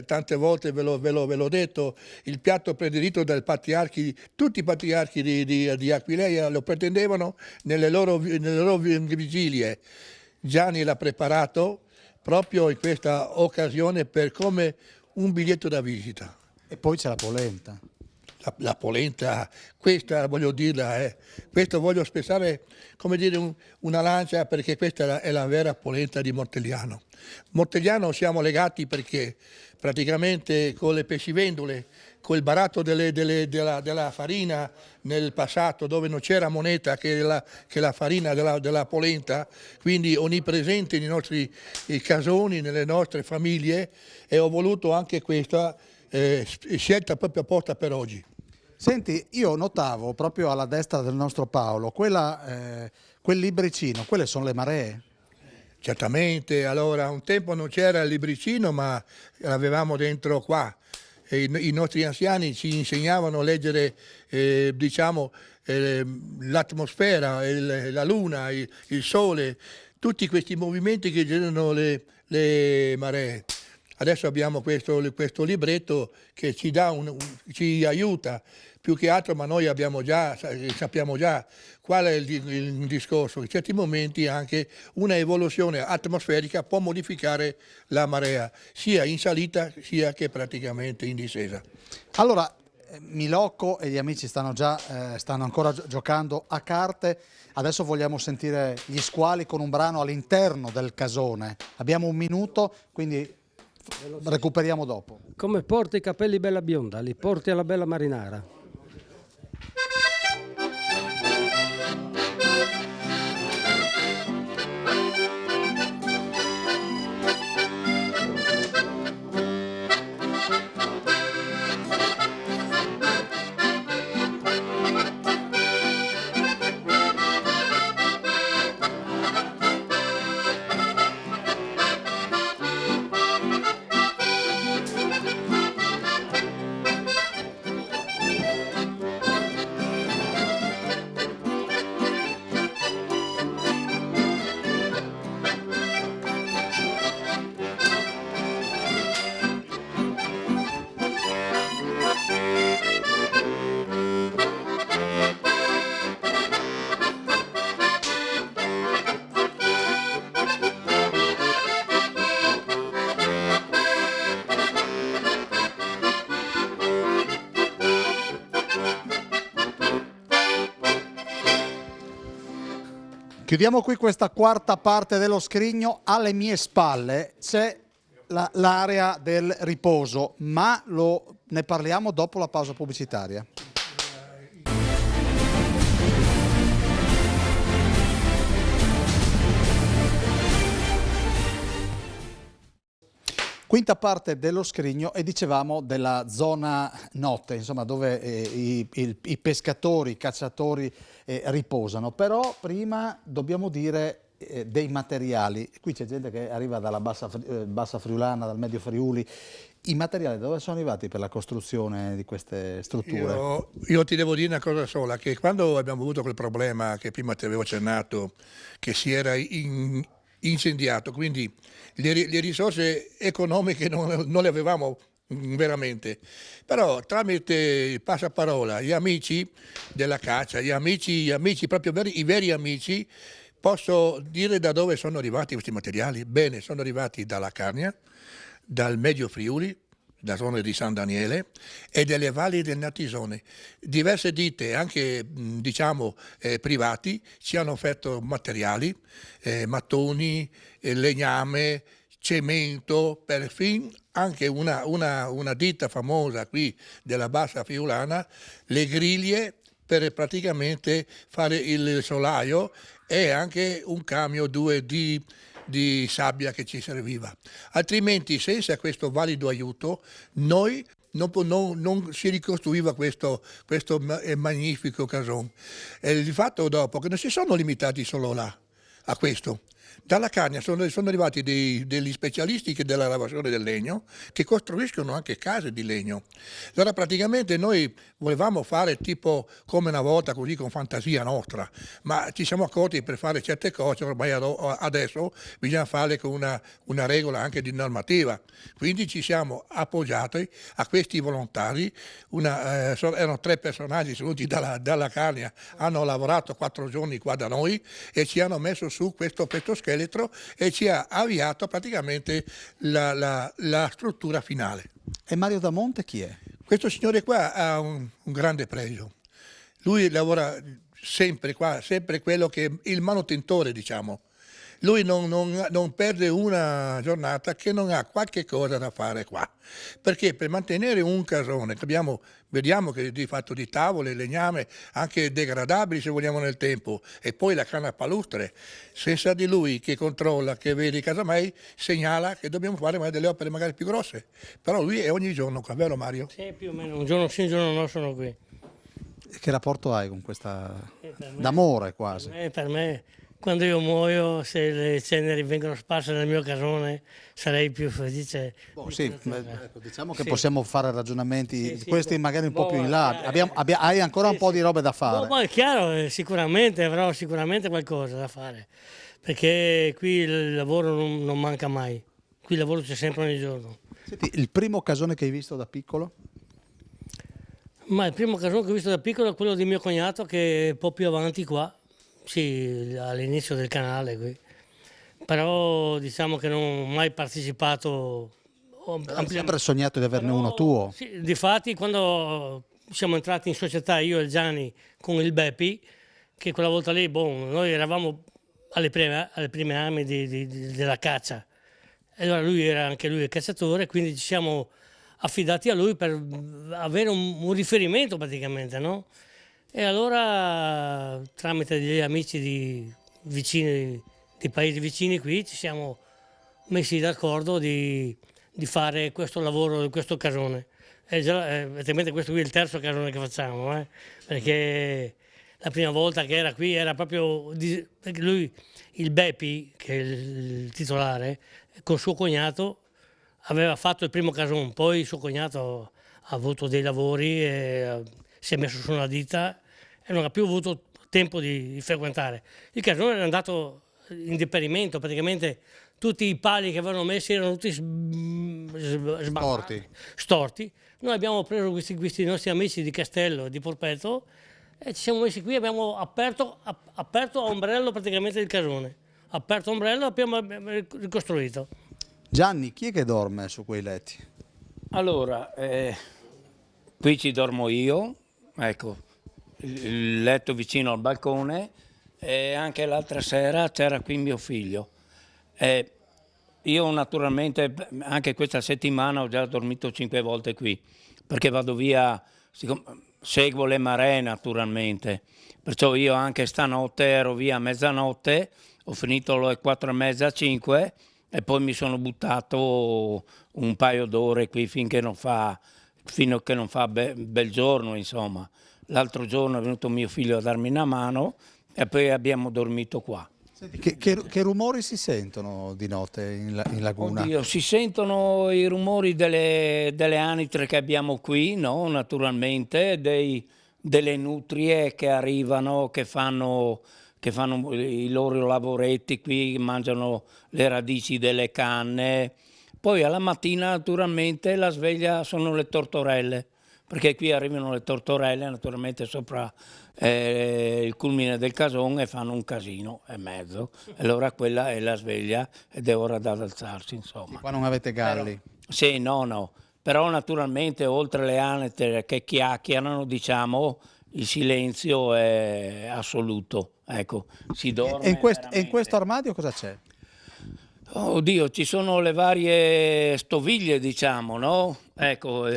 tante volte ve l'ho detto, il piatto predilito dai patriarchi, tutti i patriarchi di Aquileia lo pretendevano nelle loro vigilie. Gianni l'ha preparato proprio in questa occasione per come un biglietto da visita. E poi c'è la polenta. La polenta, questa voglio dirla, questo voglio spezzare come dire una lancia perché questa è la vera polenta di Mortegliano. Mortegliano siamo legati perché praticamente con le pescivendole, con il baratto della farina nel passato dove non c'era moneta che la farina della polenta, quindi onnipresente nei nostri casoni, nelle nostre famiglie e ho voluto anche questa scelta proprio apposta per oggi. Senti, io notavo proprio alla destra del nostro Paolo quel libricino, quelle sono le maree. Certamente, allora un tempo non c'era il libricino ma l'avevamo dentro qua. E i nostri anziani ci insegnavano a leggere diciamo, l'atmosfera, la luna, il sole, tutti questi movimenti che generano le maree. Adesso abbiamo questo libretto che ci aiuta più che altro, ma noi sappiamo già qual è il discorso. In certi momenti anche una evoluzione atmosferica può modificare la marea, sia in salita sia che praticamente in discesa. Allora, Milocco e gli amici stanno ancora giocando a carte. Adesso vogliamo sentire gli squali con un brano all'interno del casone. Abbiamo un minuto, quindi recuperiamo dopo. Come porti i capelli bella bionda, li porti alla bella marinara. Chiudiamo qui questa quarta parte dello scrigno. Alle mie spalle c'è l'area del riposo, ma ne parliamo dopo la pausa pubblicitaria. Quinta parte dello scrigno e dicevamo della zona notte, insomma dove i pescatori, i cacciatori riposano, però prima dobbiamo dire dei materiali. Qui c'è gente che arriva dalla bassa friulana, dal medio Friuli. I materiali dove sono arrivati per la costruzione di queste strutture? Io ti devo dire una cosa sola, che quando abbiamo avuto quel problema che prima ti avevo accennato, che si era incendiato, quindi le risorse economiche non le avevamo veramente, però tramite il passaparola, gli amici della caccia, gli amici proprio i veri amici, Posso dire da dove sono arrivati questi materiali? Bene, sono arrivati dalla Carnia, dal Medio Friuli, da zone di San Daniele e delle valli del Natisone. Diverse ditte, anche diciamo privati, ci hanno offerto materiali, mattoni, legname, cemento, perfino anche una ditta famosa qui della Bassa Friulana, le griglie per praticamente fare il solaio e anche un camion 2 di sabbia che ci serviva. Altrimenti senza questo valido aiuto noi non si ricostruiva questo magnifico cason. Il fatto dopo che non si sono limitati solo là a questo. Dalla Carnia sono arrivati degli specialisti della lavorazione del legno che costruiscono anche case di legno. Allora praticamente noi volevamo fare tipo come una volta così con fantasia nostra, ma ci siamo accorti per fare certe cose ormai adesso bisogna farle con una regola anche di normativa. Quindi ci siamo appoggiati a questi volontari, erano 3 personaggi venuti dalla Carnia, hanno lavorato 4 giorni qua da noi e ci hanno messo su questo scheletro e ci ha avviato praticamente la struttura finale. E Mario Damonte chi è? Questo signore qua ha un grande pregio. Lui lavora sempre qua, sempre quello che è il manutentore, diciamo. Lui non perde una giornata che non ha qualche cosa da fare qua, perché per mantenere un casone, vediamo che è fatto di tavole, legname, anche degradabili se vogliamo nel tempo, e poi la canna palustre, senza di lui che controlla, che vede casomai, segnala che dobbiamo fare delle opere magari più grosse, però lui è ogni giorno qua, vero Mario? Sì, più o meno, un giorno sì, un giorno no sono qui. E che rapporto hai con questa... d'amore quasi? Per me, quando io muoio, se le ceneri vengono sparse nel mio casone, sarei più felice. Sì, diciamo che possiamo fare ragionamenti, questi magari un po' più in là. Chiaro. Hai ancora un po' di robe da fare. È chiaro, sicuramente avrò sicuramente qualcosa da fare, perché qui il lavoro non manca mai, qui il lavoro c'è sempre ogni giorno. Senti, il primo casone che hai visto da piccolo? Ma il primo casone che ho visto da piccolo è quello di mio cognato, che è un po' più avanti qua. Sì, all'inizio del canale qui, però diciamo che non ho mai partecipato. Hai sempre sognato di averne uno tuo? Sì, difatti quando siamo entrati in società io e Gianni con il Beppi, che quella volta lì noi eravamo alle prime armi della caccia, e allora lui era anche lui il cacciatore, quindi ci siamo affidati a lui per avere un riferimento praticamente, no? E allora tramite degli amici di paesi vicini qui ci siamo messi d'accordo di fare questo lavoro, questo casone. E praticamente questo qui è il terzo casone che facciamo, perché la prima volta che era qui era proprio perché lui, il Beppi, che è il titolare, con suo cognato aveva fatto il primo casone, poi suo cognato ha avuto dei lavori e si è messo su una ditta e non ha più avuto tempo di frequentare. Il casone era andato in deperimento, praticamente tutti i pali che avevano messi erano tutti storti. Noi abbiamo preso questi nostri amici di Castello e di Porpetto e ci siamo messi qui e abbiamo aperto a ombrello praticamente il casone. Aperto ombrello e abbiamo ricostruito. Gianni, chi è che dorme su quei letti? Allora, qui ci dormo io, ecco, il letto vicino al balcone, e anche l'altra sera c'era qui mio figlio. Io naturalmente anche questa settimana ho già dormito 5 volte qui, perché vado via, seguo le maree naturalmente, perciò io anche stanotte ero via a mezzanotte, ho finito alle 4:30, 5 e poi mi sono buttato un paio d'ore qui fino a che non fa bel giorno, insomma. L'altro giorno è venuto mio figlio a darmi una mano e poi abbiamo dormito qua. Senti, che rumori si sentono di notte in laguna? Oddio, si sentono i rumori delle anitre che abbiamo qui, no? Naturalmente, delle nutrie che arrivano, che fanno i loro lavoretti qui, mangiano le radici delle canne. Poi alla mattina naturalmente la sveglia sono le tortorelle, perché qui arrivano le tortorelle naturalmente sopra il culmine del casone e fanno un casino e mezzo, e allora quella è la sveglia ed è ora da alzarsi, insomma. Qua non avete galli. Sì, no, però naturalmente oltre le anatre che chiacchierano, diciamo, il silenzio è assoluto, ecco, si dorme E in questo veramente. armadio cosa c'è? Oddio, ci sono le varie stoviglie, diciamo, no? Ecco,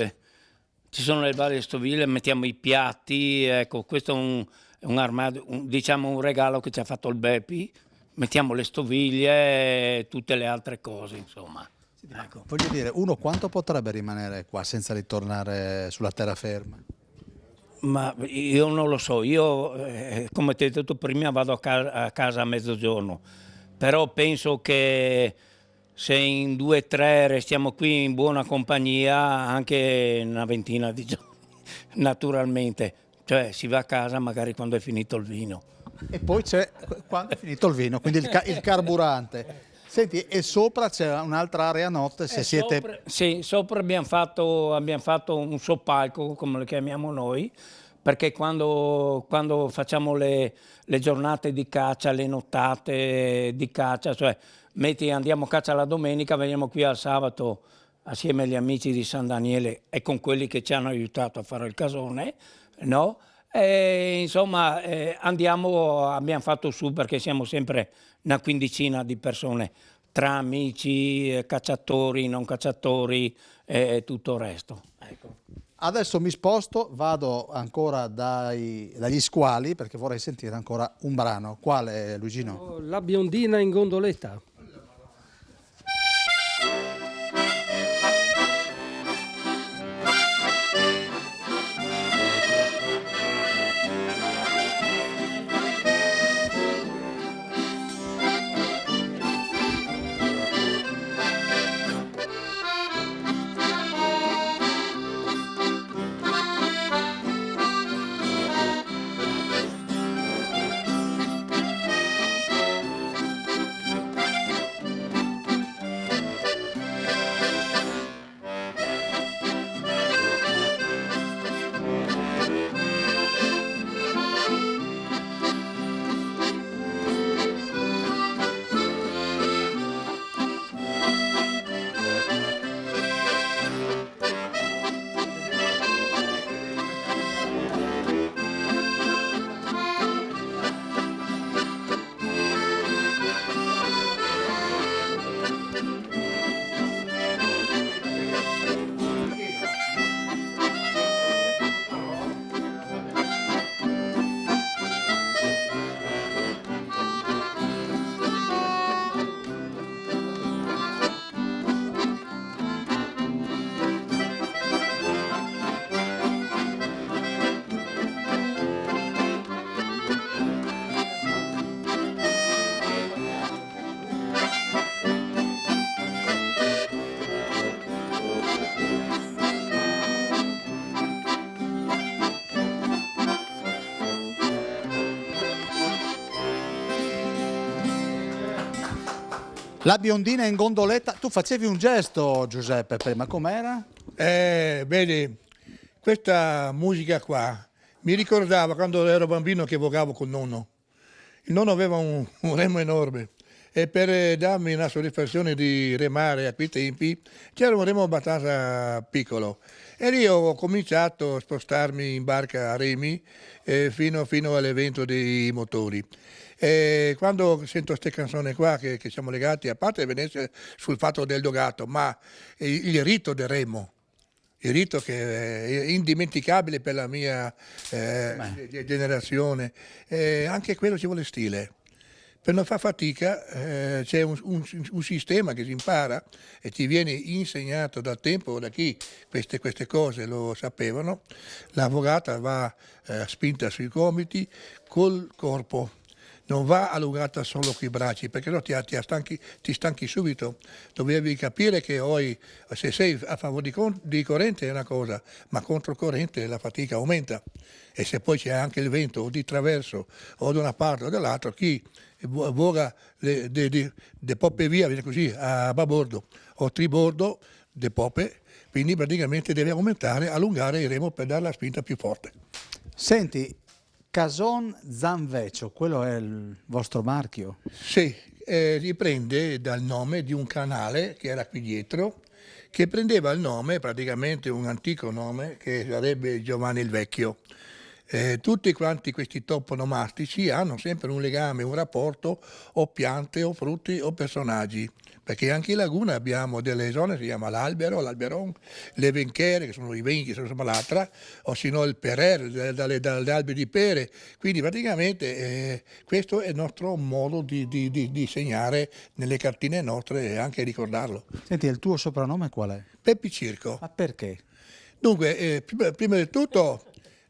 ci sono le varie stoviglie, mettiamo i piatti, ecco, questo è un armadio, diciamo un regalo che ci ha fatto il Beppi, mettiamo le stoviglie e tutte le altre cose, insomma. Ecco. Voglio dire, uno quanto potrebbe rimanere qua senza ritornare sulla terraferma? Ma io non lo so, io come ti ho detto prima vado a casa a mezzogiorno, però penso che se in 2 o 3 restiamo qui in buona compagnia anche una ventina di giorni, naturalmente, cioè si va a casa magari quando è finito il vino. E poi c'è quando è finito il vino, quindi il carburante. Senti, e sopra c'è un'altra area notte se siete... Sì, sopra abbiamo fatto un soppalco, come lo chiamiamo noi, perché quando facciamo le giornate di caccia, le nottate di caccia, cioè andiamo a caccia la domenica, veniamo qui al sabato assieme agli amici di San Daniele e con quelli che ci hanno aiutato a fare il casone, no? E, insomma, abbiamo fatto su perché siamo sempre una quindicina di persone, tra amici, cacciatori, non cacciatori e tutto il resto. Ecco. Adesso mi sposto, vado ancora dagli squali perché vorrei sentire ancora un brano. Quale, Luigino? La biondina in gondoletta. La biondina in gondoletta. Tu facevi un gesto, Giuseppe, prima, com'era? Vedi, questa musica qua mi ricordava quando ero bambino che vogavo con nonno. Il nonno aveva un remo enorme e per darmi una soddisfazione di remare a quei tempi c'era un remo abbastanza piccolo e lì ho cominciato a spostarmi in barca a remi fino all'evento dei motori. E quando sento queste canzoni qua che siamo legati, a parte Venezia sul fatto del dogato, ma il rito del remo, il rito che è indimenticabile per la mia generazione, anche quello ci vuole stile. Per non far fatica c'è un sistema che si impara e ti viene insegnato da tempo da chi queste cose lo sapevano. La vogata va spinta sui gomiti col corpo. Non va allungata solo con i bracci, perché no ti stanchi subito. Dovevi capire che poi, se sei a favore di corrente è una cosa, ma contro corrente la fatica aumenta. E se poi c'è anche il vento o di traverso o da una parte o dall'altra, chi voga de poppe via, viene così, a babordo o tribordo, di poppe, quindi praticamente deve aumentare, allungare il remo per dare la spinta più forte. Senti, Cason Zanveccio, quello è il vostro marchio? Sì, riprende dal nome di un canale che era qui dietro, che prendeva il nome, praticamente un antico nome, che sarebbe Giovanni il Vecchio. Tutti quanti questi toponomastici hanno sempre un legame, un rapporto o piante o frutti o personaggi, perché anche in Laguna abbiamo delle zone, si chiama l'Albero, l'Alberon, le Venchere, che sono i venchi, insomma l'altra, o sino il Perer, dalle alberi di pere, quindi praticamente questo è il nostro modo di segnare nelle cartine nostre e anche ricordarlo. Senti, il tuo soprannome qual è? Peppi Circo. Ma perché? Dunque, prima di tutto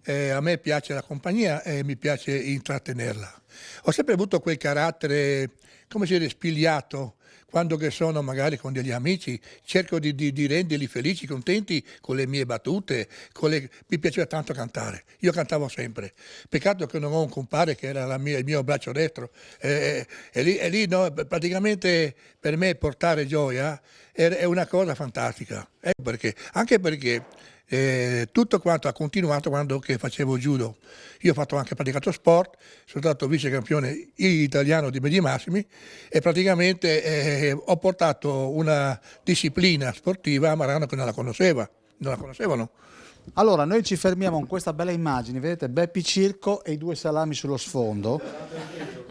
a me piace la compagnia e mi piace intrattenerla. Ho sempre avuto quel carattere, come si dice, spigliato, quando che sono magari con degli amici, cerco di renderli felici, contenti con le mie battute, mi piaceva tanto cantare, io cantavo sempre, peccato che non ho un compare che era il mio braccio destro, e lì no, praticamente per me portare gioia è una cosa fantastica, anche perché tutto quanto ha continuato quando che facevo judo. Io ho praticato sport, sono stato vice campione italiano di medi massimi e praticamente ho portato una disciplina sportiva a Marano che non la conoscevano. Allora, noi ci fermiamo con questa bella immagine, vedete Beppi Circo e i due salami sullo sfondo.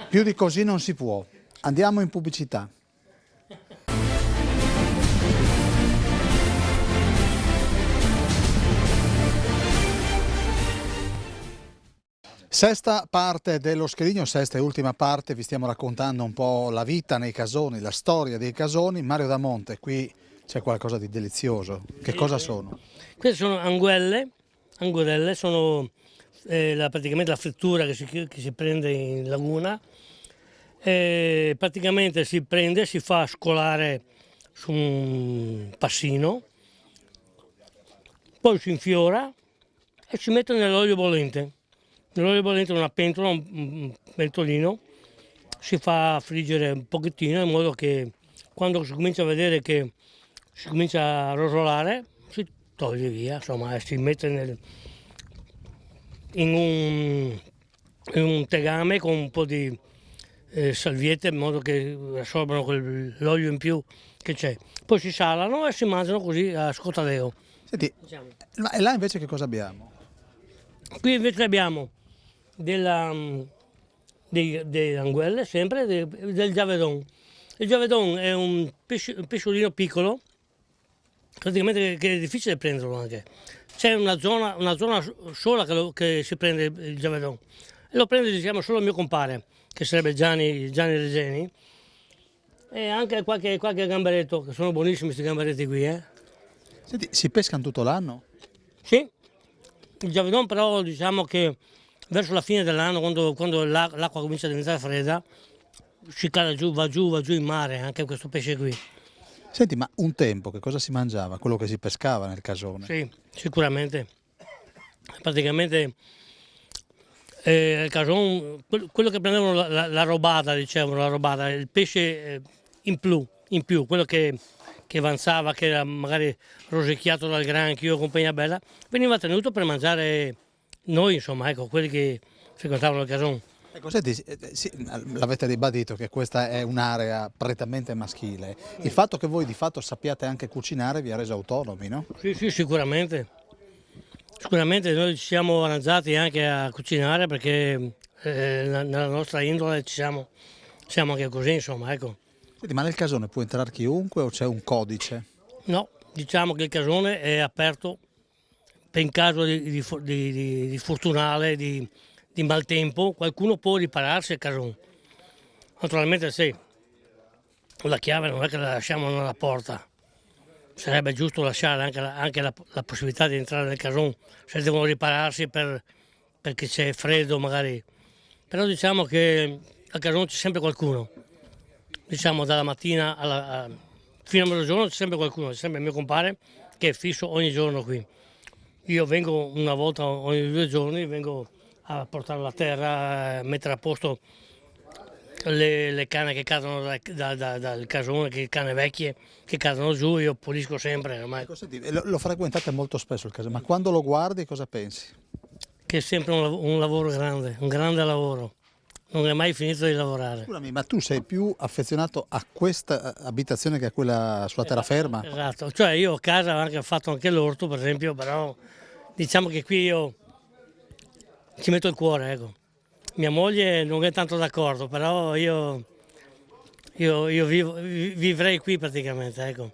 Più di così non si può. Andiamo in pubblicità. Sesta parte dello Schedigno, sesta e ultima parte, vi stiamo raccontando un po' la vita nei casoni, la storia dei casoni. Mario Damonte, qui c'è qualcosa di delizioso. Che cosa sono? Queste sono anguille, sono praticamente la frittura che si prende in laguna. Praticamente si prende, si fa scolare su un passino, poi si infiora e si mette nell'olio bollente. Nell'olio bollente una pentola, un pentolino, si fa friggere un pochettino in modo che quando si comincia a vedere che si comincia a rosolare si toglie via, insomma, e si mette in un tegame con un po' di salviette in modo che assorbano l'olio in più che c'è. Poi si salano e si mangiano così a scotadeo. Senti, e là invece che cosa abbiamo? Qui invece abbiamo delle anguille, sempre del giavedon. Il giavedon è un pesciolino piccolo, praticamente che è difficile prenderlo anche. C'è una zona sola che si prende il giavedon. E lo prende, diciamo, solo il mio compare, che sarebbe Gianni Regeni, e anche qualche gamberetto, che sono buonissimi questi gamberetti qui. Senti, si pescano tutto l'anno? Sì, il giavedon però diciamo che verso la fine dell'anno, quando l'acqua comincia a diventare fredda, si cala giù, va giù in mare anche questo pesce qui. Senti, ma un tempo che cosa si mangiava? Quello che si pescava nel casone? Sì, sicuramente. Praticamente il casone, quello che prendevano la robata, dicevano, il pesce in più, quello che avanzava, che era magari rosicchiato dal granchio o compagnia bella, veniva tenuto per mangiare noi, insomma, ecco, quelli che frequentavano il casone. Ecco, senti, sì, l'avete ribadito che questa è un'area prettamente maschile. Il fatto che voi di fatto sappiate anche cucinare vi ha reso autonomi, no? Sì, sicuramente. Sicuramente noi ci siamo arrangiati anche a cucinare perché nella nostra indole siamo anche così, insomma, ecco. Senti, ma nel casone può entrare chiunque o c'è un codice? No, diciamo che il casone è aperto per in caso di fortunale, di maltempo, qualcuno può ripararsi al casone. Naturalmente sì, la chiave non è che la lasciamo nella porta, sarebbe giusto lasciare anche la possibilità di entrare nel casone se devono ripararsi perché c'è freddo magari. Però diciamo che al casone c'è sempre qualcuno, diciamo dalla mattina fino a mezzogiorno c'è sempre qualcuno, c'è sempre il mio compare che è fisso ogni giorno qui. Io vengo una volta ogni 2 giorni, vengo a portare la terra, a mettere a posto le canne che cadono dal casone, che canne vecchie che cadono giù, io pulisco sempre ormai. Senti, lo frequentate molto spesso il casone, ma quando lo guardi cosa pensi? Che è sempre un lavoro grande, un grande lavoro. Non è mai finito di lavorare. Scusami, ma tu sei più affezionato a questa abitazione che a quella sulla terraferma? Esatto, cioè io a casa ho fatto anche l'orto per esempio, però diciamo che qui io ci metto il cuore, ecco. Mia moglie non è tanto d'accordo, però io vivrei qui praticamente, ecco.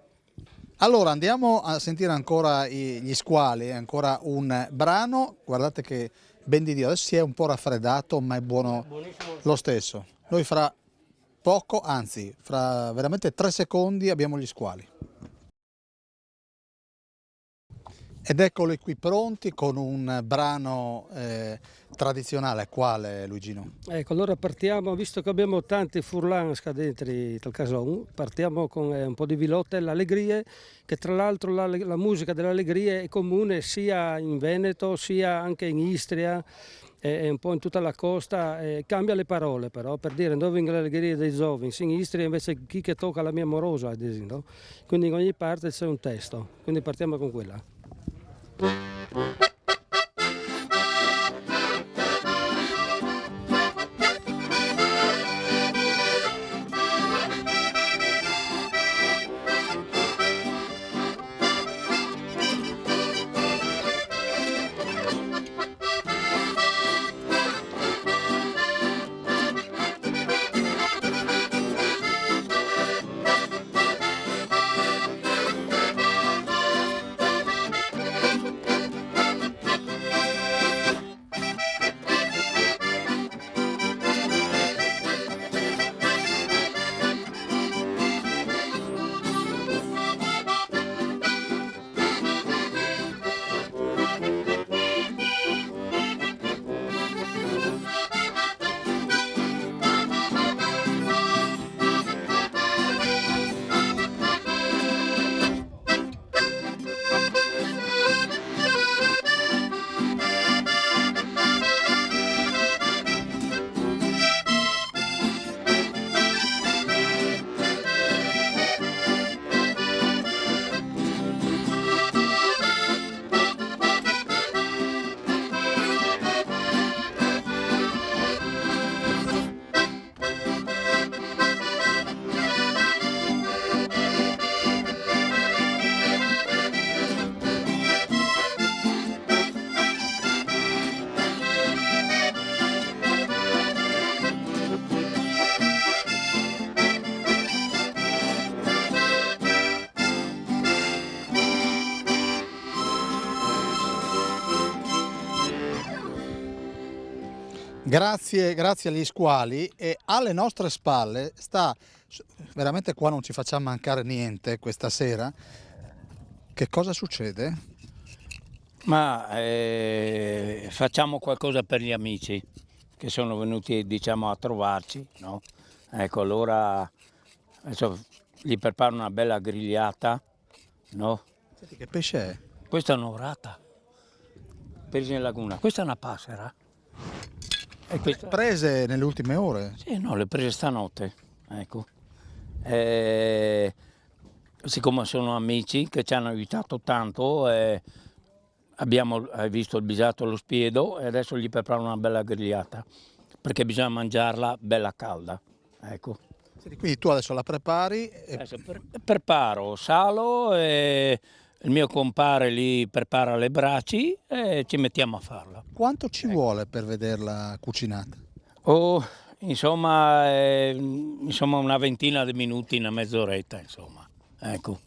Allora andiamo a sentire ancora gli squali, ancora un brano, guardate che ben di Dio, adesso si è un po' raffreddato ma è buono lo stesso. Noi fra poco, anzi fra veramente 3 secondi abbiamo gli squali. Ed eccoli qui pronti con un brano tradizionale, quale Luigino? Ecco, allora partiamo, visto che abbiamo tanti furlan scadenti dal cason, partiamo con un po' di vilotte, l'Allegrie, che tra l'altro la musica dell'Allegrie è comune sia in Veneto sia anche in Istria, un po' in tutta la costa, cambia le parole però, per dire dove in l'Allegria dei giovani, in Istria invece chi che tocca la mia amorosa, ad esempio, no? Quindi in ogni parte c'è un testo, quindi partiamo con quella. Grazie agli squali, e alle nostre spalle sta, veramente qua non ci facciamo mancare niente questa sera. Che cosa succede? Ma facciamo qualcosa per gli amici che sono venuti, diciamo, a trovarci, no? Ecco, allora adesso gli preparo una bella grigliata, no? Senti, che pesce è? Questa è un'orata, presa in laguna. Questa è una passera. E questa... Prese nelle ultime ore? Sì, no, le prese stanotte, ecco. Siccome sono amici che ci hanno aiutato tanto, abbiamo visto il bisato allo spiedo e adesso gli preparo una bella grigliata, perché bisogna mangiarla bella calda, ecco. Quindi tu adesso la prepari? Adesso preparo, salo, e il mio compare lì prepara le braci e ci mettiamo a farla. Quanto ci vuole per vederla cucinata? Oh, insomma, una ventina di minuti, una mezz'oretta, insomma, ecco.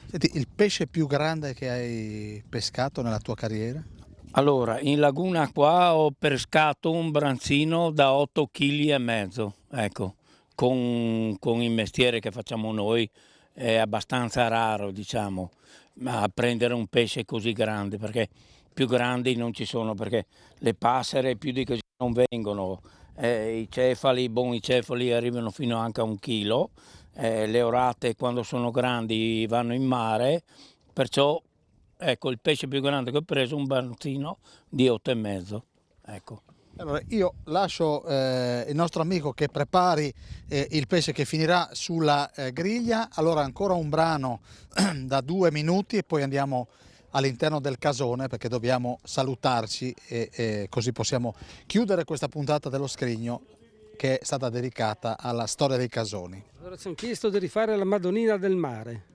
Senti, il pesce più grande che hai pescato nella tua carriera? Allora, in laguna qua ho pescato un branzino da 8,5 kg, ecco. Con il mestiere che facciamo noi è abbastanza raro, diciamo, a prendere un pesce così grande, perché più grandi non ci sono, perché le passere più di così non vengono, i cefali, i buoni cefali arrivano fino anche a 1 chilo, le orate quando sono grandi vanno in mare, perciò ecco il pesce più grande che ho preso è un branzino di 8,5, ecco. Allora, io lascio il nostro amico che prepari il pesce che finirà sulla griglia. Allora ancora un brano da 2 minuti e poi andiamo all'interno del casone perché dobbiamo salutarci e così possiamo chiudere questa puntata dello Scrigno che è stata dedicata alla storia dei casoni. Allora ci hanno chiesto di rifare la Madonnina del Mare.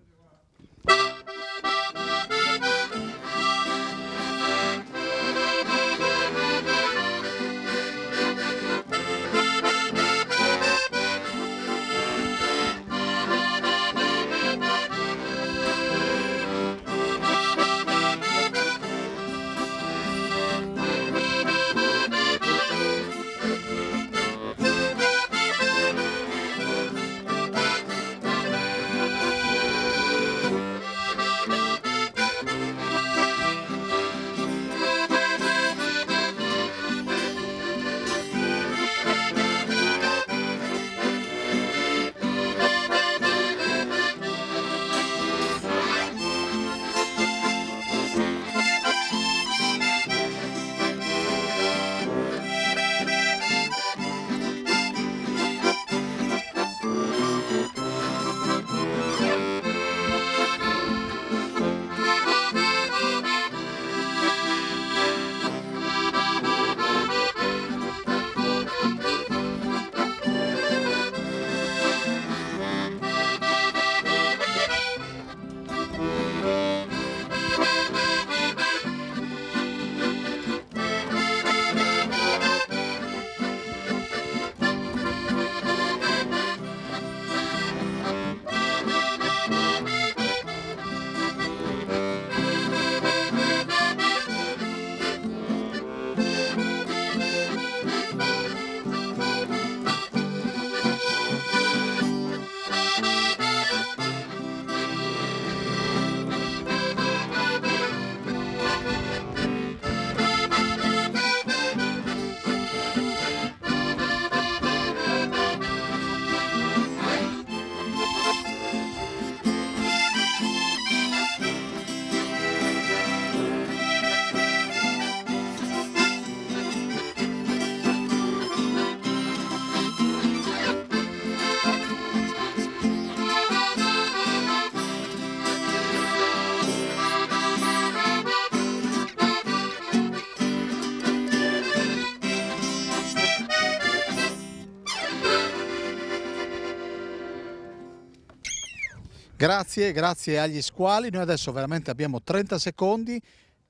Grazie agli squali. Noi adesso veramente abbiamo 30 secondi,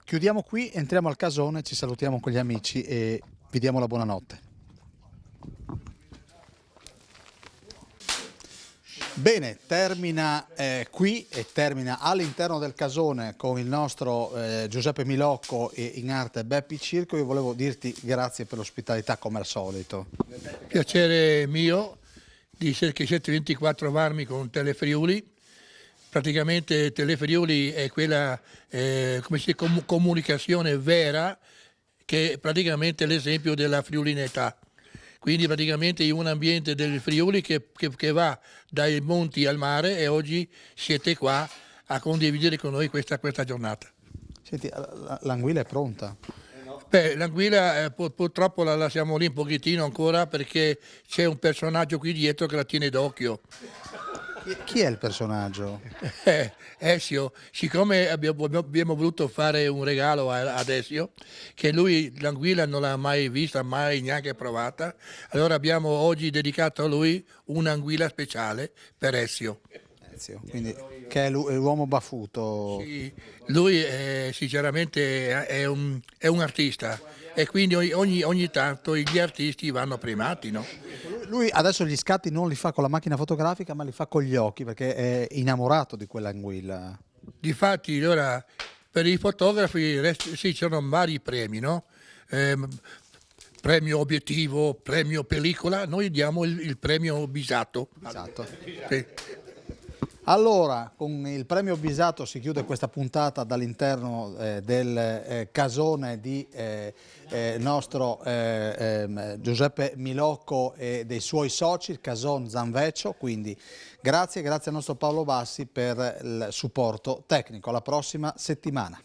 chiudiamo qui, entriamo al casone, ci salutiamo con gli amici e vi diamo la buonanotte. Bene, termina qui e termina all'interno del casone con il nostro Giuseppe Milocco e in arte Beppi Circo. Io volevo dirti grazie per l'ospitalità come al solito. Piacere mio di Cerchi 24 Varmi con Telefriuli. Praticamente Telefriuli è quella comunicazione vera che è praticamente l'esempio della friulinetà. Quindi praticamente in un ambiente del Friuli che va dai monti al mare e oggi siete qua a condividere con noi questa giornata. Senti, l'anguilla è pronta? Beh, l'anguilla purtroppo la lasciamo lì un pochettino ancora perché c'è un personaggio qui dietro che la tiene d'occhio. Chi è il personaggio? Ezio, siccome abbiamo voluto fare un regalo ad Ezio, che lui l'anguilla non l'ha mai vista, mai neanche provata, allora abbiamo oggi dedicato a lui un'anguilla speciale per Ezio. Quindi, che è l'uomo baffuto. Sì, lui sinceramente è un artista e quindi ogni tanto gli artisti vanno premiati, no? Lui adesso gli scatti non li fa con la macchina fotografica ma li fa con gli occhi perché è innamorato di quell'anguilla. Difatti ora per i fotografi sì, c'erano vari premi, no? Premio obiettivo, premio pellicola, noi diamo il premio Bisato. Sì. Allora, con il premio Bisato si chiude questa puntata dall'interno del casone di nostro Giuseppe Milocco e dei suoi soci, il Cason Zanveccio. Quindi grazie al nostro Paolo Bassi per il supporto tecnico. Alla prossima settimana.